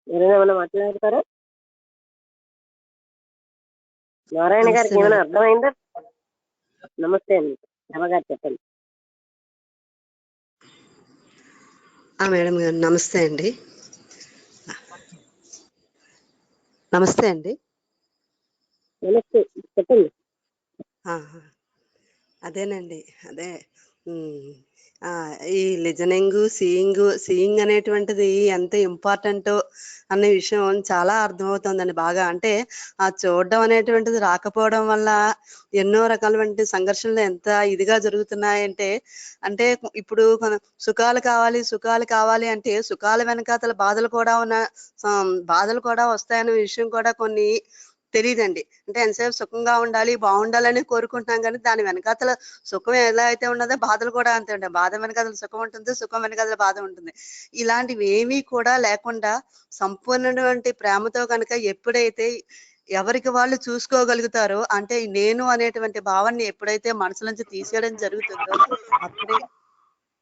ఎవరైనా మాట్లాడతారా? నారాయణ గారికి ఏమైనా అర్థమైందా? నమస్తే అండి, రమగారు చెప్పండి. మేడం గారు నమస్తే అండి. నమస్తే అండి. నమస్తే, చెప్పండి. అదేనండి, అదే ఈ లిజనింగ్ సీయింగ్ అనేటువంటిది ఎంత ఇంపార్టెంట్ అనే విషయం చాలా అర్థమవుతుందండి బాగా. అంటే ఆ చూడడం అనేటువంటిది రాకపోవడం వల్ల ఎన్నో రకాలైన సంఘర్షణలు ఎంత ఇదిగా జరుగుతున్నాయంటే, అంటే ఇప్పుడు సుఖాలు కావాలి అంటే సుఖాల వెనకాతల బాధలు కూడా వస్తాయనే విషయం కూడా కొన్ని తెలీదండి. అంటే ఎంతసేపు సుఖంగా ఉండాలి, బావుండాలని కోరుకుంటున్నాం గానీ, దాని వెనకాతల సుఖం ఎలా అయితే ఉన్నదో బాధలు కూడా అంతే ఉంటాయి. బాధ వెనకాతల సుఖం ఉంటుంది. సుఖం వెనకాతల బాధ ఉంటుంది. ఇలాంటివేమీ కూడా లేకుండా సంపూర్ణమైనటువంటి ప్రేమతో గనక ఎప్పుడైతే ఎవరికి వాళ్ళు చూసుకోగలుగుతారో, అంటే ఈ నేను అనేటువంటి భావనని ఎప్పుడైతే మనసులోంచి తీసేయడం జరుగుతుందో, అప్పుడే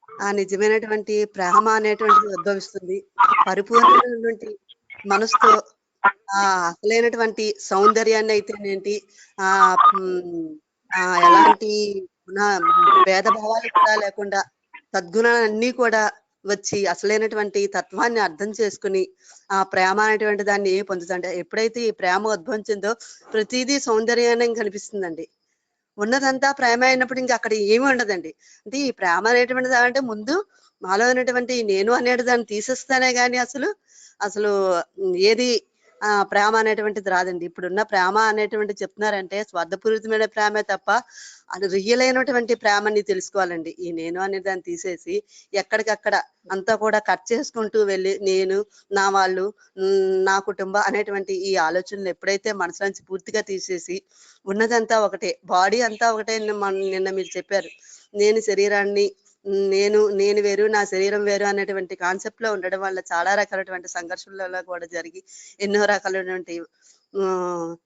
ఆ నిజమైనటువంటి ప్రేమ అనేటువంటిది ఉద్భవిస్తుంది. పరిపూర్ణమైనటువంటి మనసుతో అసలైనటువంటి సౌందర్యాన్ని అయితేనేంటి, ఎలాంటి గుణ భేదభావాలు కూడా లేకుండా సద్గుణాలన్నీ కూడా వచ్చి అసలైనటువంటి తత్వాన్ని అర్థం చేసుకుని ఆ ప్రేమ అనేటువంటి దాన్ని పొందుతుంటే ఎప్పుడైతే ఈ ప్రేమ ఉద్భవించిందో ప్రతిదీ సౌందర్యాన్ని కనిపిస్తుందండి. ఉన్నదంతా ప్రేమ అయినప్పుడు ఇంకా అక్కడ ఏమీ ఉండదండి. అంటే ఈ ప్రేమ అనేటువంటిది అంటే ముందు మాలో ఉన్నటువంటి ఈ నేను అనేటి దాన్ని తీసేస్తానే గాని అసలు అసలు ఏది ప్రేమ అనేటువంటిది రాదండి. ఇప్పుడున్న ప్రేమ అనేటువంటిది చెప్తున్నారంటే స్వార్థపూరితమైన ప్రేమే తప్ప అది రియల్ అయినటువంటి ప్రేమని తెలుసుకోవాలండి. ఈ నేను అనే దాన్ని తీసేసి ఎక్కడికక్కడ అంతా కూడా కట్ చేసుకుంటూ వెళ్ళి నేను, నా వాళ్ళు, నా కుటుంబం అనేటువంటి ఈ ఆలోచనలు ఎప్పుడైతే మనసులోంచి పూర్తిగా తీసేసి ఉన్నదంతా ఒకటే, బాడీ అంతా ఒకటే. నిన్న మీరు చెప్పారు, నేను శరీరాన్ని, నేను నేను వేరు, నా శరీరం వేరు అనేటువంటి కాన్సెప్ట్ లో ఉండడం వల్ల చాలా రకాలైనటువంటి సంఘర్షణలలో కూడా జరిగి ఎన్నో రకాలైనటువంటి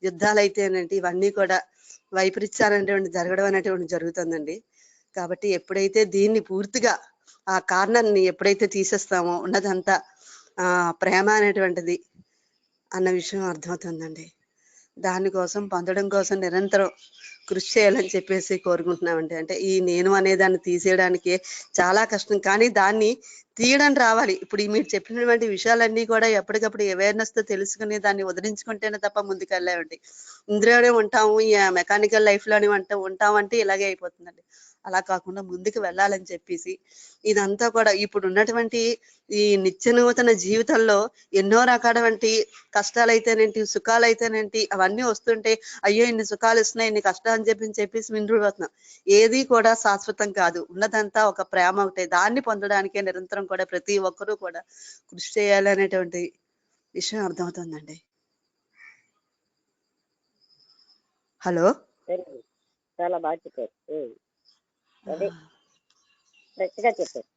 యుద్ధాలు అయితేనేంటి ఇవన్నీ కూడా వైపరీత్యాలు జరగడం అనేటువంటి జరుగుతుందండి. కాబట్టి ఎప్పుడైతే దీన్ని పూర్తిగా ఆ కారణాన్ని ఎప్పుడైతే తీసేస్తామో ఉన్నదంతా ప్రేమ అనేటువంటిది అన్న విషయం అర్థమవుతుందండి. దానికోసం పొందడం కోసం నిరంతరం కృషి చేయాలని చెప్పేసి కోరుకుంటున్నామండి. అంటే ఈ నేను అనేదాన్ని తీసేయడానికి చాలా కష్టం, కానీ దాన్ని తీయడం రావాలి. ఇప్పుడు మీరు చెప్పినటువంటి విషయాలన్నీ కూడా ఎప్పటికప్పుడు అవేర్నెస్ తో తెలుసుకుని దాన్ని వదిలించుకుంటేనే తప్ప ముందుకెళ్ళామండి. ఇందులోనే ఉంటాము, ఈ మెకానికల్ లైఫ్ లోనే ఉంటామంటే ఇలాగే అయిపోతుందండి. అలా కాకుండా ముందుకు వెళ్ళాలని చెప్పేసి ఇదంతా కూడా ఇప్పుడు ఉన్నటువంటి ఈ నిత్య నూతన జీవితంలో ఎన్నో రకాలైనటువంటి కష్టాలైతేనేంటి, సుఖాలైతేనేంటి అవన్నీ వస్తుంటే అయ్యో ఇన్ని సుఖాలు ఇస్తున్నాయి, ఇన్ని కష్టాలు అని చెప్పేసి వింటుపోతున్నాం. ఏది కూడా శాశ్వతం కాదు. ఉన్నదంతా ఒక ప్రేమ ఒకటే. దాన్ని పొందడానికే నిరంతరం కూడా ప్రతి ఒక్కరూ కూడా కృషి చేయాలి అనేటువంటి విషయం అర్థమవుతుందండి. హలో, చాలా బాగా చెప్పారు. అదే కరెక్ట్ గా చెప్పారు.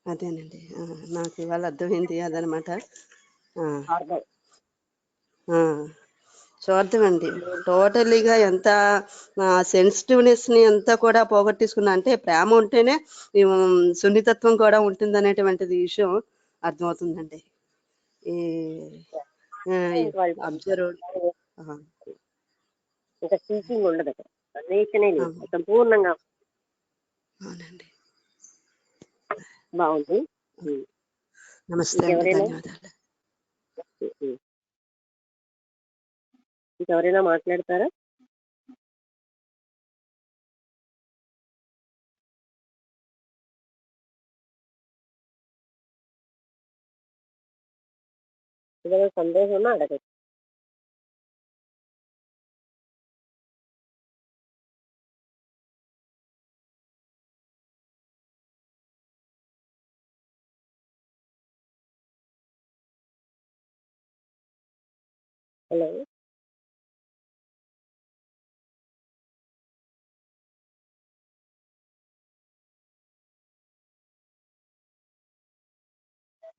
అదేనండి, నాకు ఇవాళ అర్థమైంది అదనమాట. చూద్దామండి, టోటలీగా ఎంత సెన్సిటివ్నెస్ ని అంతా కూడా పోగొట్టేసుకున్నా అంటే ప్రేమ ఉంటేనే సున్నితత్వం కూడా ఉంటుంది అనేటువంటిది విషయం అర్థమవుతుందండి. ఈ అబ్జర్వ్ ఇంకా టీచింగ్ ఉండదు అక్కడ, నేచనే లేదు, సంపూర్ణంగా. అవునండి, బాగుంది. నమస్తే, ధన్యవాదాలు. ఇంకెవరైనా మాట్లాడతారా? ఏదైనా సందేహం ఉన్నా అడగచ్చు. హలో,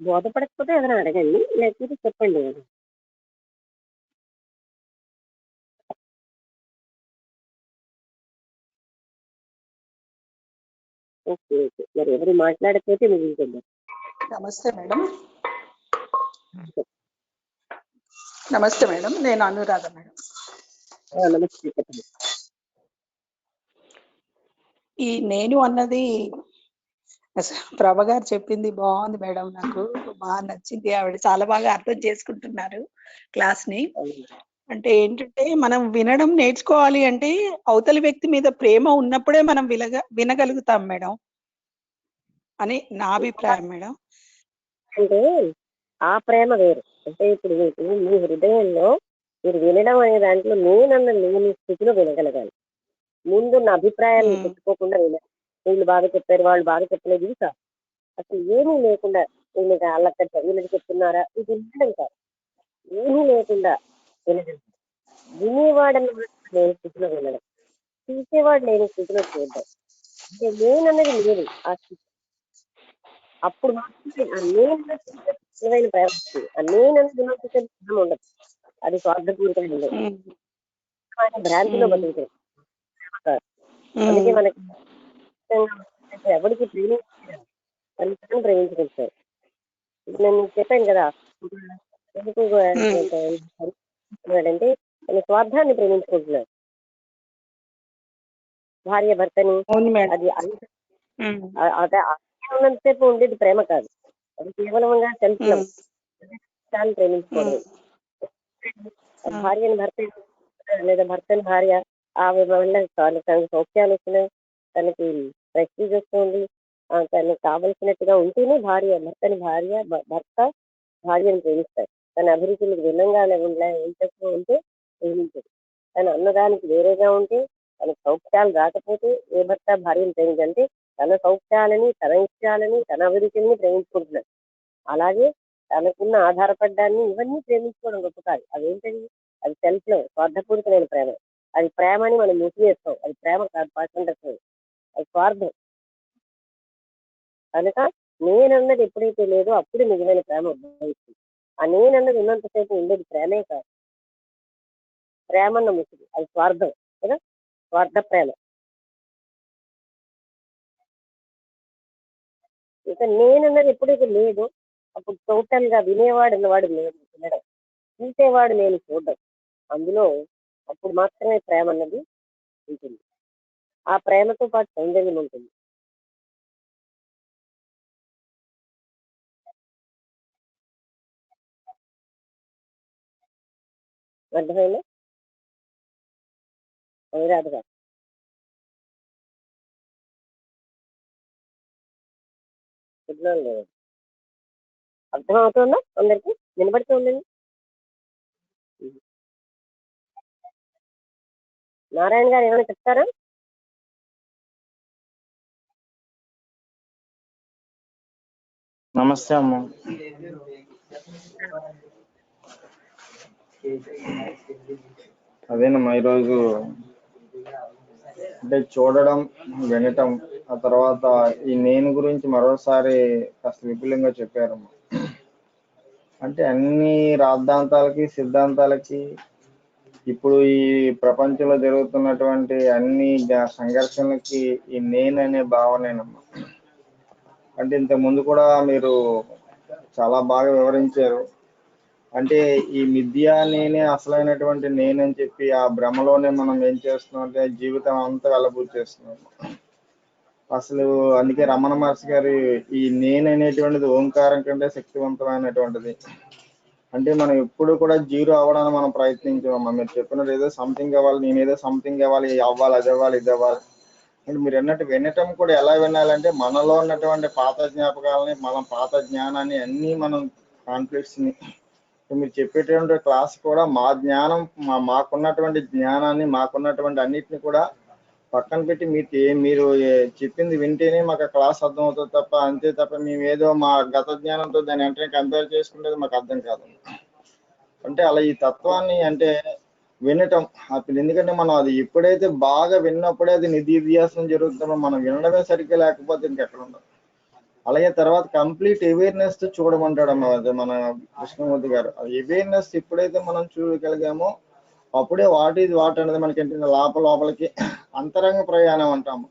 బోధపడకపోతే ఏదైనా అడగండి, లేకపోతే చెప్పండి. ఓకే ఓకే, మరి ఎవరు మాట్లాడకపోతే ముగించండి. నమస్తే మేడం. నమస్తే మేడం, నేను అనురాధ మేడం. నమస్తే, చెప్పండి. ఈ నేను అన్నది ప్రభ గారు చెప్పింది బాగుంది మేడం, నాకు బాగా నచ్చింది. ఆవిడ చాలా బాగా అర్థం చేసుకుంటున్నారు క్లాస్ ని. అంటే ఏంటంటే మనం వినడం నేర్చుకోవాలి అంటే అవతలి వ్యక్తి మీద ప్రేమ ఉన్నప్పుడే మనం వినగలుగుతాం మేడం అని నా అభిప్రాయం మేడం. అంటే ఆ ప్రేమ వేరు. అంటే ఇప్పుడు మీ హృదయంలో మీరు వినడం అనే దాంట్లో నేను స్థితిలో వినగలగాలి. ముందు నా అభిప్రాయాలను పెట్టుకోకుండా వినాలి. వీళ్ళు బాగా చెప్పారు, వాళ్ళు బాగా చెప్పలేదు, ఇది కాదు. అసలు ఏమీ లేకుండా వీళ్ళకి అల్లకట్ట వీళ్ళకి చెప్తున్నారా, ఇది వినడం కాదు. ఏమీ లేకుండా వినగలుగుతాం. వినేవాడన్న లేని స్థితిలో వినడం, చూసేవాడు లేని స్థితిలో చూడడం. అంటే నేనన్నది లేదు ఆ స్థితి. అప్పుడు మాత్రమే ఆ నేనన్నది నిజమైన ప్రేమ వస్తుంది. ఆ నేనన్నది ఉన్నంతసేపు ప్రేమ ఉండదు, అది స్వార్థపూరితంగా ఉండదు. భ్రాంతిలో బతుకుతుంది. అందుకే మనకి ఎవరికి ప్రేమించారు తను ప్రేమించుకుంటారు. ఇప్పుడు నేను మీకు చెప్పాను కదా, ఎందుకు అంటే తన స్వార్థాన్ని ప్రేమించుకుంటున్నాడు. భార్య భర్తని అది అదే ఉన్నంతసేపు ఉండేది ప్రేమ కాదు, అది కేవలంగా సెల్ఫ్ లవ్, ప్రేమించుకోవడం. భార్యని భర్త లేదా భర్తని భార్య ఆమె వల్ల తనకి సౌఖ్యాలు వస్తున్నాయి, తనకి ప్రెస్టీజ్ వస్తుంది, తనకు కావలసినట్టుగా ఉంటేనే భర్తని భర్త భార్యను ప్రేమిస్తారు. తన అభిరుచులకు భిన్నంగా ఉంటూ ఉంటే ప్రేమించదు. తన అన్నదానికి వేరేగా ఉంటే, తన సౌఖ్యాలు రాకపోతే ఏ భర్త భార్యను ప్రేమించంటే తన సౌఖ్యాలని, తన ఇష్టాలని, తన అభిరుచుల్ని ప్రేమించుకుంటున్నాడు. అలాగే తనకున్న ఆధారపడ్డాన్ని ఇవన్నీ ప్రేమించుకోవడం గొప్ప కాదు. అదేంటండి? అది సెల్ఫ్ లో స్వార్థపూరితమైన ప్రేమ. అది ప్రేమ అని మనం ముసివేస్తాం. అది ప్రేమ కాదు, పాఠం అది స్వార్థం. కనుక నేనన్నది ఎప్పుడైతే లేదో అప్పుడు నిజమైన ప్రేమ ఉద్భవిస్తుంది. ఆ నేనన్నది ఉన్నంతసేపు ఉండేది ప్రేమే కాదు, ప్రేమన్న ముసుగు, అది స్వార్థం కదా, స్వార్థ ప్రేమ. ఇక నేనన్నది ఎప్పుడైతే లేదో అప్పుడు టోటల్ గా వినేవాడు అన్నవాడు లేదు వినడం, చూసేవాడు నేను చూడడం. అందులో అప్పుడు మాత్రమే ప్రేమ అన్నది ఉంటుంది. ఆ ప్రేమతో పాటు సౌందర్యం ఉంటుంది. అర్థమైనా రాదు కాదు. సిగ్నల్ లేదు. అర్థమవుతుందా అందరికి? వినబడుతూ ఉందండి? నారాయణ గారు ఏమైనా చెప్తారా? నమస్తే అమ్మ. అదేనమ్మా, ఈరోజు అంటే చూడడం, వినటం, ఆ తర్వాత ఈ నేను గురించి మరోసారి కాస్త విపులంగా చెప్పారమ్మా. అంటే అన్ని రాద్ధాంతాలకి, సిద్ధాంతాలకి ఇప్పుడు ఈ ప్రపంచంలో జరుగుతున్నటువంటి అన్ని సంఘర్షణలకి ఈ నేను అనే భావనేనమ్మా. అంటే ఇంతకు ముందు కూడా మీరు చాలా బాగా వివరించారు. అంటే ఈ మిథ్య నేనే అసలైనటువంటి నేనని చెప్పి ఆ భ్రమలోనే మనం ఏం చేస్తున్నాం అంటే జీవితం అంతా వెళ్ళబూర్చి చేస్తున్నాం. అసలు అందుకే రమణ మహర్షి గారి ఈ నేను అనేటువంటిది ఓంకారం కంటే శక్తివంతమైనటువంటిది. అంటే మనం ఎప్పుడు కూడా జీరో అవ్వడానికి మనం ప్రయత్నించామమ్మా. మీరు చెప్పినట్టు ఏదో సంథింగ్ అవ్వాలి, నేనేదో సంథింగ్ అవ్వాలి, అవ్వాలి, అది అవ్వాలి, ఇది అవ్వాలి. అంటే మీరు అన్నట్టు వినటం కూడా ఎలా వినాలంటే మనలో ఉన్నటువంటి పాత జ్ఞాపకాలని, మన పాత జ్ఞానాన్ని అన్నీ మనం కాన్ఫ్లిక్ట్స్ని మీరు చెప్పేటువంటి క్లాస్ కూడా మా జ్ఞానం, మాకున్నటువంటి జ్ఞానాన్ని, మాకున్నటువంటి అన్నిటిని కూడా పక్కన పెట్టి మీరు చెప్పింది వింటేనే మాకు ఆ క్లాస్ అర్థం అవుతుంది తప్ప, అంతే తప్ప మేము ఏదో మా గత జ్ఞానంతో దాన్ని వెంటనే కంపేర్ చేసుకునేది మాకు అర్థం కాదు. అంటే అలా ఈ తత్వాన్ని అంటే వినటం అప్పుడు, ఎందుకంటే మనం అది ఎప్పుడైతే బాగా విన్నప్పుడే అది నిధిధ్యాసనం జరుగుతుందో, మనం వినడమే సరిగ్గా లేకపోతే ఇంకెక్కడ ఉండదు. అలాగే తర్వాత కంప్లీట్ అవేర్నెస్ తో చూడమంటాడు అన్న మన కృష్ణమూర్తి గారు. అది అవేర్నెస్ ఎప్పుడైతే మనం చూడగలిగామో అప్పుడే వాట్ అనేది మనకి ఏంటంటే లోపలికి అంతరంగ ప్రయాణం అంటాము.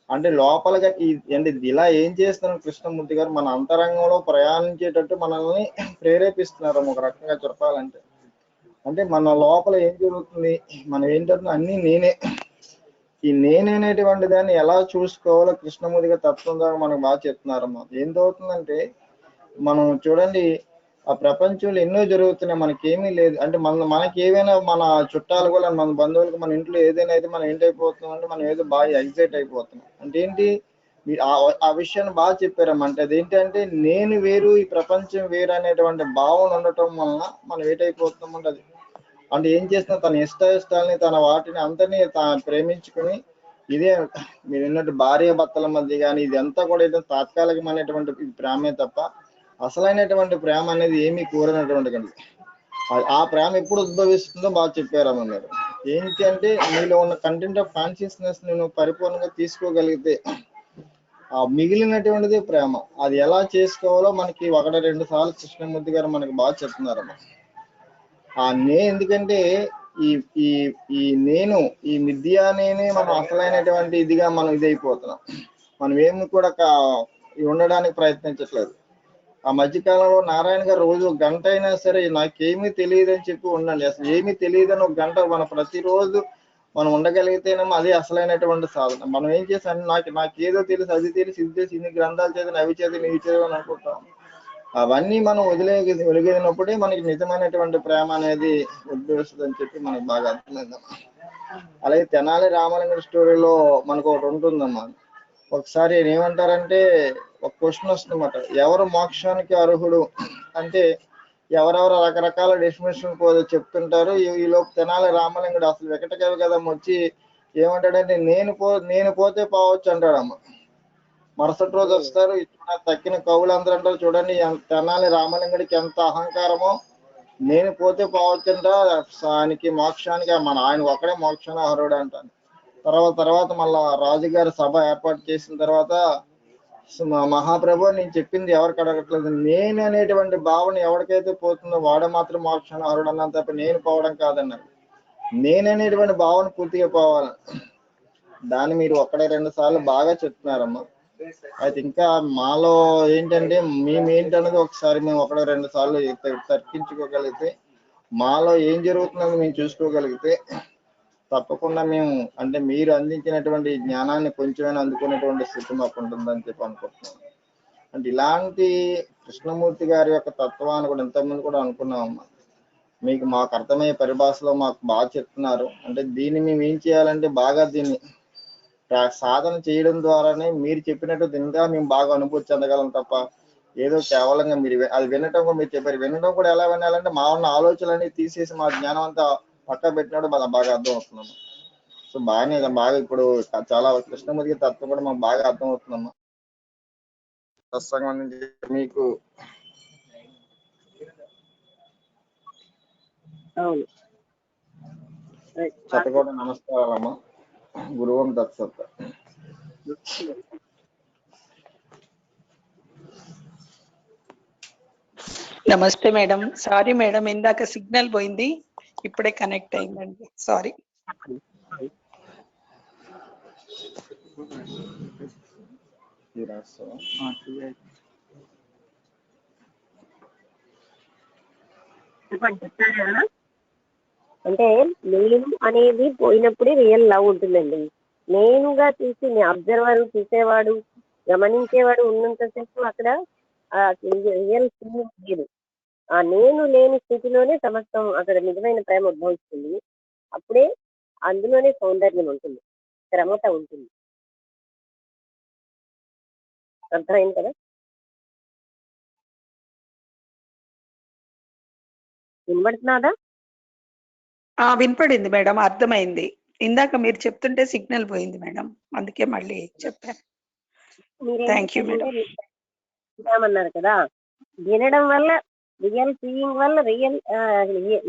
అంటే లోపలిగా అంటే ఇలా ఏం చేస్తున్నారు కృష్ణమూర్తి గారు, మన అంతరంగంలో ప్రయాణించేటట్టు మనల్ని ప్రేరేపిస్తున్నారు ఒక రకంగా చెప్పాలంటే. అంటే మన లోపల ఏం జరుగుతుంది, మనం ఏం జరుగుతుంది అన్ని నేనే. ఈ నేననేటువంటి దాన్ని ఎలా చూసుకోవాలో కృష్ణమూర్తిగా తత్వం ద్వారా మనకు బాగా చెప్తున్నారమ్మా. ఏంటవుతుందంటే మనం చూడండి, ఆ ప్రపంచంలో ఎన్నో జరుగుతున్నాయి, మనకేమీ లేదు. అంటే మనకి ఏవైనా మన చుట్టాలు కూడా, మన బంధువులకు, మన ఇంట్లో ఏదైనా అయితే మనం ఏంటైపోతున్నాం అంటే మనం ఏదో బాగా ఎగ్జైట్ అయిపోతున్నాం. అంటే ఏంటి, ఆ విషయాన్ని బాగా చెప్పారమ్మా. అంటే అదేంటంటే నేను వేరు, ఈ ప్రపంచం వేరు అనేటువంటి భావన ఉండటం వలన మనం ఏటైపోతున్నాం అంటే అది అంటే ఏం చేస్తున్నా తన ఇష్టాలని, తన వాటిని అందరినీ ప్రేమించుకుని, ఇదే మీరు విన్నట్టు భార్య భర్తల మధ్య కానీ ఇదంతా కూడా ఏదో తాత్కాలికమైనటువంటి ప్రేమే తప్ప అసలైనటువంటి ప్రేమ అనేది ఏమీ కోరినటువంటి కండి. ఆ ప్రేమ ఎప్పుడు ఉద్భవిస్తుందో బాగా చెప్పారమ్మ మీరు. ఏంటి అంటే మీలో ఉన్న కంటెంట్ ఆఫ్ కాన్షియస్నెస్ నేను పరిపూర్ణంగా తీసుకోగలిగితే ఆ మిగిలినటువంటిది ప్రేమ. అది ఎలా చేసుకోవాలో మనకి 1-2 సార్లు కృష్ణమూర్తి గారు మనకి బాగా చెప్తున్నారమ్మ. ఆ ఎందుకంటే ఈ ఈ ఈ నేను ఈ మిథ్యా నేనే మనం అసలైనటువంటి ఇదిగా మనం ఇదైపోతున్నాం. మనం ఏమి కూడా ఉండడానికి ప్రయత్నించట్లేదు. ఆ మధ్యకాలంలో నారాయణ గారు రోజు 1 గంట అయినా సరే నాకేమీ తెలియదు అని చెప్పి ఉండండి. అసలు ఏమీ తెలియదని 1 గంట మనం ప్రతిరోజు మనం ఉండగలిగితేనేమో అదే అసలైనటువంటి సాధన. మనం ఏం చేసాం, నాకేదో తెలుసు, అది తెలుసు, ఇది తెలుసు, ఇన్ని గ్రంథాలు చదివి అవి చదివి ఇవి చదివి అనుకుంటాం. అవన్నీ మనం వెలిగినప్పుడే మనకి నిజమైనటువంటి ప్రేమ అనేది ఉద్భవిస్తుంది అని చెప్పి మనకు బాగా అర్థమైందమ్మా. అలాగే తెనాలి రామలింగ స్టోరీలో మనకు ఒకటి ఉంటుందమ్మా. ఒకసారి ఏమంటారంటే ఒక క్వశ్చన్ వస్తుందన్నమాట, ఎవరు మోక్షానికి అర్హుడు అంటే ఎవరెవరు రకరకాల డెఫినేషన్ చెప్తుంటారు. ఈ లోపు తెనాలి రామలింగుడు అసలు వెంకటకవి కదా వచ్చి ఏమంటాడంటే నేను పోతే పోవచ్చు అంటాడమ్మ. మరుసటి రోజు వస్తారు, తక్కిన కవులందరూ అంటారు చూడండి తెనాలి రామలింగుడికి ఎంత అహంకారమో, నేను పోతే పోవచ్చంట ఆయనకి మోక్షానికి ఆయన ఒక్కడే మోక్షానికి అర్హుడు అంటాను. తర్వాత మళ్ళా రాజుగారి సభ ఏర్పాటు చేసిన తర్వాత మహాప్రభు నేను చెప్పింది ఎవరికి అడగట్లేదు, నేను అనేటువంటి భావన ఎవరికైతే పోతుందో వాడు మాత్రం మోక్షాన్ని అర్హుడు అన్నాను తప్ప నేను పోవడం కాదన్నారు. నేననేటువంటి భావన పూర్తిగా పోవాలి. దాన్ని మీరు 1-2 సార్లు బాగా చెప్తున్నారమ్మా. అయితే ఇంకా మాలో ఏంటంటే మేమేంటన్నది ఒకసారి మేము 1-2 సార్లు తర్కించుకోగలిగితే, మాలో ఏం జరుగుతుందని మేము చూసుకోగలిగితే తప్పకుండా మేము అంటే మీరు అందించినటువంటి జ్ఞానాన్ని కొంచెమైనా అందుకునేటువంటి స్థితి మాకు ఉంటుందని చెప్పి అనుకుంటున్నాం. అంటే ఇలాంటి కృష్ణమూర్తి గారి యొక్క తత్వాన్ని కూడా ఇంతకుముందు కూడా అనుకున్నామమ్మా. మీకు మాకు అర్థమయ్యే పరిభాషలో మాకు బాగా చెప్తున్నారు. అంటే దీన్ని మేము ఏం చేయాలంటే బాగా దీన్ని సాధన చేయడం ద్వారానే మీరు చెప్పినట్టు ఇంకా మేము బాగా అనుభూతి చెందగలం తప్ప ఏదో కేవలంగా మీరు అది వినటం కూడా మీరు చెప్పారు. వినడం కూడా ఎలా వినాలంటే మా ఉన్న ఆలోచనలన్నీ తీసేసి మా జ్ఞానం అంతా పక్క పెట్టినట్టు బాగా అర్థం అవుతుందమ్మా. సో బాగా ఇప్పుడు చాలా కృష్ణమూర్తి తత్వం కూడా మాకు బాగా అర్థం అవుతుందమ్మా. సత్సంగం నుంచి మీకు శతకోట నమస్కారాలమ్మా. గురువం దత్సత్. నమస్తే మేడం. సారీ మేడం, ఇందాక సిగ్నల్ పోయింది, ఇప్పుడే కనెక్ట్ అయిందండి, సారీ. అంటే నేను అనేది పోయినప్పుడే రియల్ లవ్ ఉంటుందండి. నేనుగా చూసి అబ్జర్వర్, చూసేవాడు, గమనించేవాడు ఉన్నంతసేపు అక్కడ రియల్ ఫీలింగ్ లేదు. ఆ నేను లేని స్థితిలోనే సమస్తం అక్కడ నిజమైన ప్రేమ ఉద్భవిస్తుంది. అప్పుడే అందులోనే సౌందర్యం ఉంటుంది, క్రమత ఉంటుంది. అర్థమైంది కదా? వినబడుతున్నాదా? వినపడింది మేడం, అర్థమైంది. ఇందాక మీరు చెప్తుంటే సిగ్నల్ పోయింది మేడం, అందుకే మళ్ళీ చెప్పాను. Thank you madam. వినామన్నారు కదా, వినడం వల్ల రియల్ ఫీలింగ్ వల్ల రియల్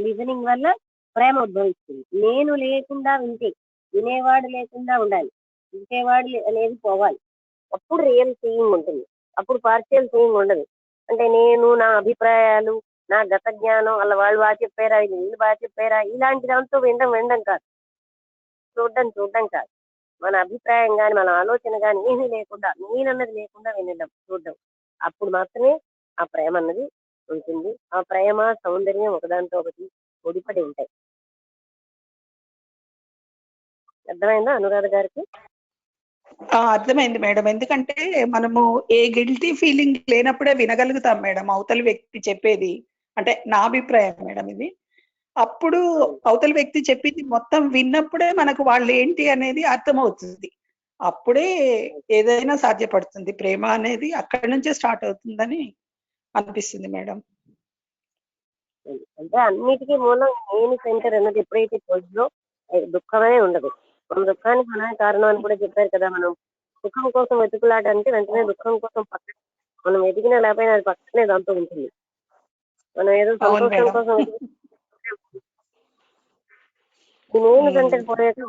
లిజనింగ్ వల్ల ప్రేమ ఉద్భవిస్తుంది. నేను లేకుండా వింటే, వినేవాడు లేకుండా ఉండాలి, వింటేవాడు అనేది పోవాలి. అప్పుడు రియల్ ఫీలింగ్ ఉంటుంది, అప్పుడు పార్షియల్ ఫీలింగ్ ఉండదు. అంటే నేను నా అభిప్రాయాలు, నా గత జ్ఞానం, అలా వాళ్ళు బాగా చెప్పారా, వీళ్ళు బాగా చెప్పారా, ఇలాంటి దాంతో వినడం కాదు, చూడడం కాదు. మన అభిప్రాయం కానీ మన ఆలోచన కానీ ఏమీ లేకుండా, నేనన్నది లేకుండా వినడం, చూడడం, అప్పుడు మాత్రమే ఆ ప్రేమ అన్నది ఉంటుంది. ఆ ప్రేమ సౌందర్యం ఒకదాంతో ఒకటి ముడిపడి ఉంటాయి. అర్థమైందా అనురాధ గారికి? అర్థమైంది మేడం. ఎందుకంటే మనము ఏ గిల్టీ ఫీలింగ్ లేనప్పుడే వినగలుగుతాం మేడం అవతల వ్యక్తి చెప్పేది. అంటే నా అభిప్రాయం మేడం ఇది. అప్పుడు అవతల వ్యక్తి చెప్పింది మొత్తం విన్నప్పుడే మనకు వాళ్ళు ఏంటి అనేది అర్థమవుతుంది. అప్పుడే ఏదైనా సాధ్యపడుతుంది. ప్రేమ అనేది అక్కడి నుంచే స్టార్ట్ అవుతుందని అనిపిస్తుంది మేడం. అంటే అన్నిటికీ మూలం నేను సెంటర్ అన్నది ఎప్పుడైతే పోయిందో దుఃఖమే ఉండదు. మన దుఃఖానికి మనమే కారణం అని కూడా చెప్పారు కదా. మనం సుఖం కోసం వెతుకులాట అంటే వెంటనే దుఃఖం కోసం పక్కన మనం ఎదిగినా లేకపోయినా అది పక్కనే దాంతో ఉంటుంది. మనం ఏదో సంతోషం కోసం ఈ నేను ఉమ్, సెంటర్ పోయాక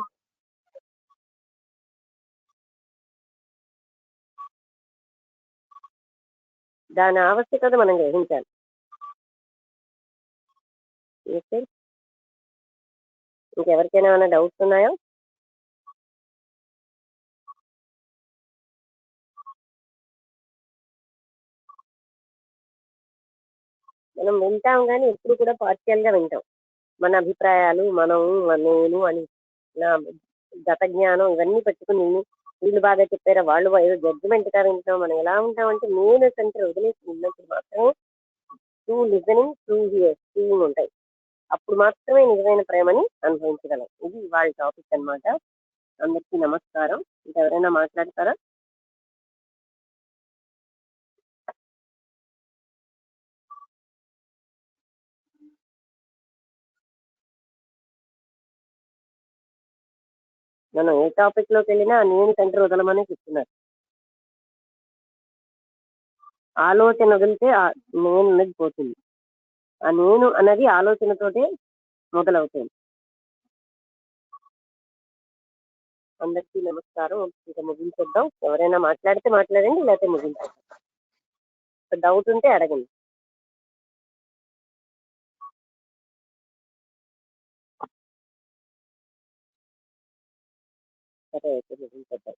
దాని ఆవశ్యకత మనం గ్రహించాలి. ఓకే, ఇంకెవరికైనా ఏమైనా డౌట్స్ ఉన్నాయా? మనం వింటాం కానీ ఎప్పుడు కూడా పార్షియల్ గా వింటాం. మన అభిప్రాయాలు మనం నేను అని నా గత జ్ఞానం ఇవన్నీ పెట్టుకుని వీళ్ళు బాగా చెప్పారా వాళ్ళు ఏదో జడ్జిమెంట్ గా వింటాం. మనం ఎలా ఉంటామంటే నేను సెంటర్ వదిలేసి ఉన్నప్పుడు మాత్రమే too listening too hears too ఉంటాయి. అప్పుడు మాత్రమే నిజమైన ప్రేమని అనుభవించగలం. ఇది వాళ్ళ టాపిక్ అన్నమాట. అందరికీ నమస్కారం. ఇంకెవరైనా మాట్లాడతారా? మనం ఏ టాపిక్ లోకి వెళ్ళినా నేను సెంటర్ వదలమని చెప్తున్నారు. ఆలోచన వదిలితే ఆ నేను అనేది పోతుంది. ఆ నేను అన్నది ఆలోచనతోటే మొదలవుతుంది. అందరికీ నమస్కారం. ఇంకా ముగించేద్దాం. ఎవరైనా మాట్లాడితే మాట్లాడండి, లేకపోతే ముగించేద్దాం. డౌట్ ఉంటే అడగండి. సరే అయితే ముగించేద్దాం.